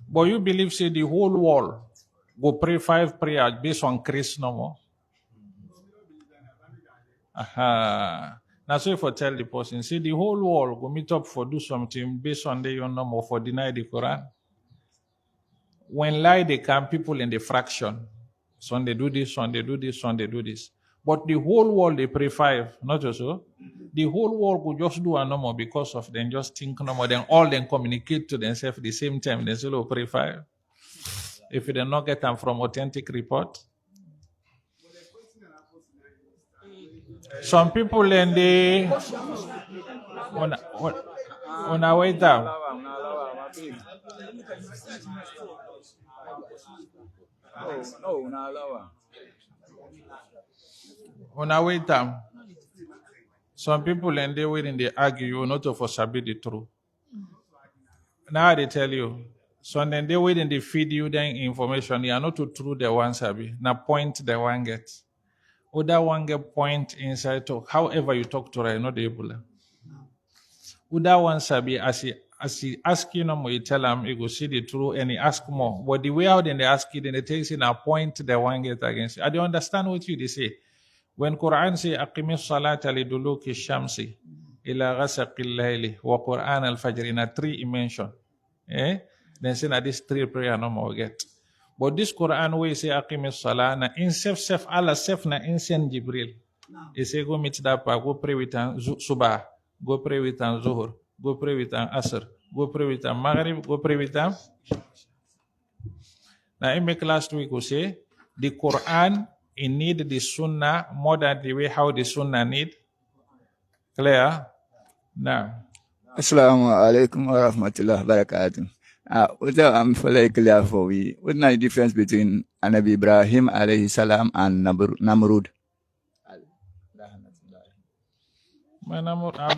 But you believe say the whole world go pray 5 prayers based on Christ no more? Now so if I tell the person, see the whole world go meet up for do something based on the your number for deny the Quran. When lie they come people in the fraction. Some they do this, some they do this, some they do this. But the whole world they pray 5, not just so. The whole world could just do a normal because of them just think normal. Then all them communicate to themselves at the same time. They say, pray 5. If they not get them from authentic report. Some people and they on our way down. On our way down. Some people and they waiting they argue not to for sabi the truth. Now they tell you. So then they waiting they feed you then information. You are not to true the one sabi. Now point the one gets. Other one get point inside talk. However you talk to her, not able. Other one sabi as he ask you no more, you tell him you go see the truth and he ask more. But the way how then they ask you, then they take in a point the one get against you. I don't understand what you they say. When Quran say aqimis salata liduluki shamsi ila ghasaqil layli wa Quran al-fajr in a 3 mention. Then say na this 3 prayer no more get. But this Quran way say aqimis salah na in self Allah self na in send Jibril. He say go meet that pa go pray with subah go pray with an Zuhur, go pray with an Asr, go pray with an Maghrib, go pray with an. Now, in make last week we say the Quran it need the Sunnah more than the way how the Sunnah need. Clear? Now. Assalamu alaikum wa rahmatullahi wa barakatuh. What I'm fully clear for we. What's the difference between Anabi Ibrahim alayhi salam and Namrud?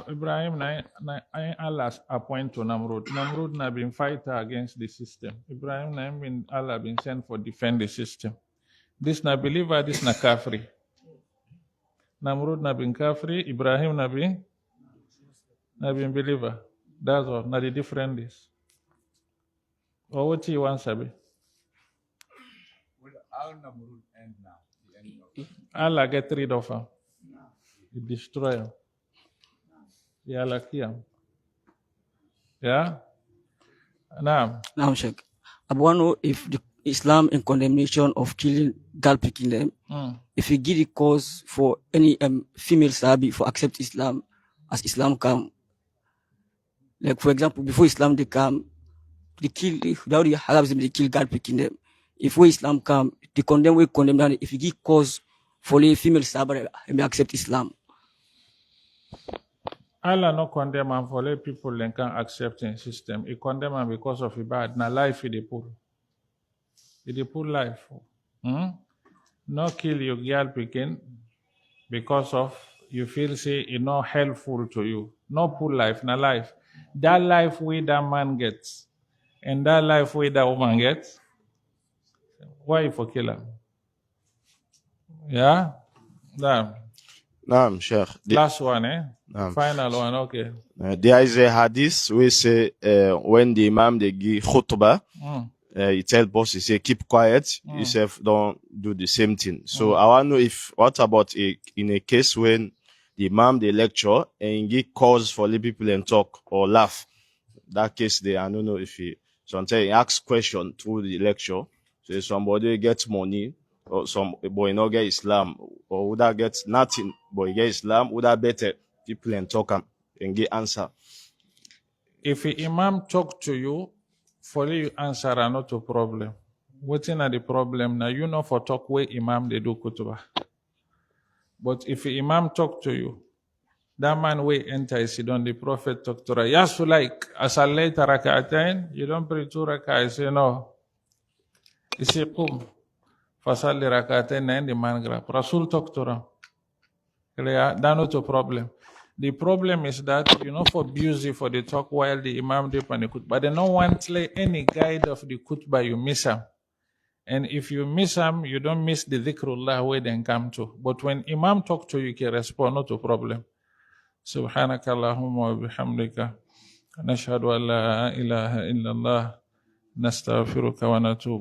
Ibrahim Allah appoint to Namrud. Namrud na been fighter against the system. Ibrahim na been Allah been sent for defend the system. This na believer, this na kafri. Namrud na been kafri, Ibrahim na been believer. That's all. Na the different is. Or what you want, Sabi? Will our Namrud end now? Allah get rid of him. He destroy him. Yeah, like him. Yeah? Now, Sheikh. I want to know if the Islam in condemnation of killing girl picking them, if you give the cause for any female Sahabi for accept Islam as Islam come. Like for example, before Islam they come, they kill the Arabs they kill girl picking them. If we Islam come, they condemn them. If you give cause for the female Sahabi and accept Islam. Allah no condemn and for let people then can accept in system. He condemn them because of bad. Now life is the poor. It's the poor life. No kill your girl picking because of you feel say it's not helpful to you. No poor life, na life. That life way that man gets and that life way that woman gets. Why you for kill him? Yeah? Naam, Sheikh. Last one, Final one, okay. There is a hadith we say when the Imam they give khutbah, he tell boss, he say keep quiet, yourself don't do the same thing. So I want to know what about in a case when the Imam they lecture and give cause for the people and talk or laugh. That case I don't know if sometimes he asks question through the lecture. So somebody gets money or some boy not get Islam or would that get nothing but he get Islam, would that better people and talk and get answer. If the Imam talk to you, for you answer are not a problem. What's in the problem now? You know for talk where Imam they do kutubah. But if the Imam talk to you, that man will enter is on the Prophet talk to her. Yes, like as a later rak'atain, you don't pray 2 rak'ah. I say no. You say qum. Fasal rak'atain and the man grab. Rasul talk to her. That's not a problem. The problem is that for busy for the talk while the Imam dip on the khutbah. But they don't want any guide of the khutbah, you miss them. And if you miss them, you don't miss the dhikrullah where they come to. But when Imam talk to you, you can respond, not a problem. Subhanaka Allahumma wa bihamdika. Nashhadu an la ilaha illallah. Nastaghfiruka wa natubu.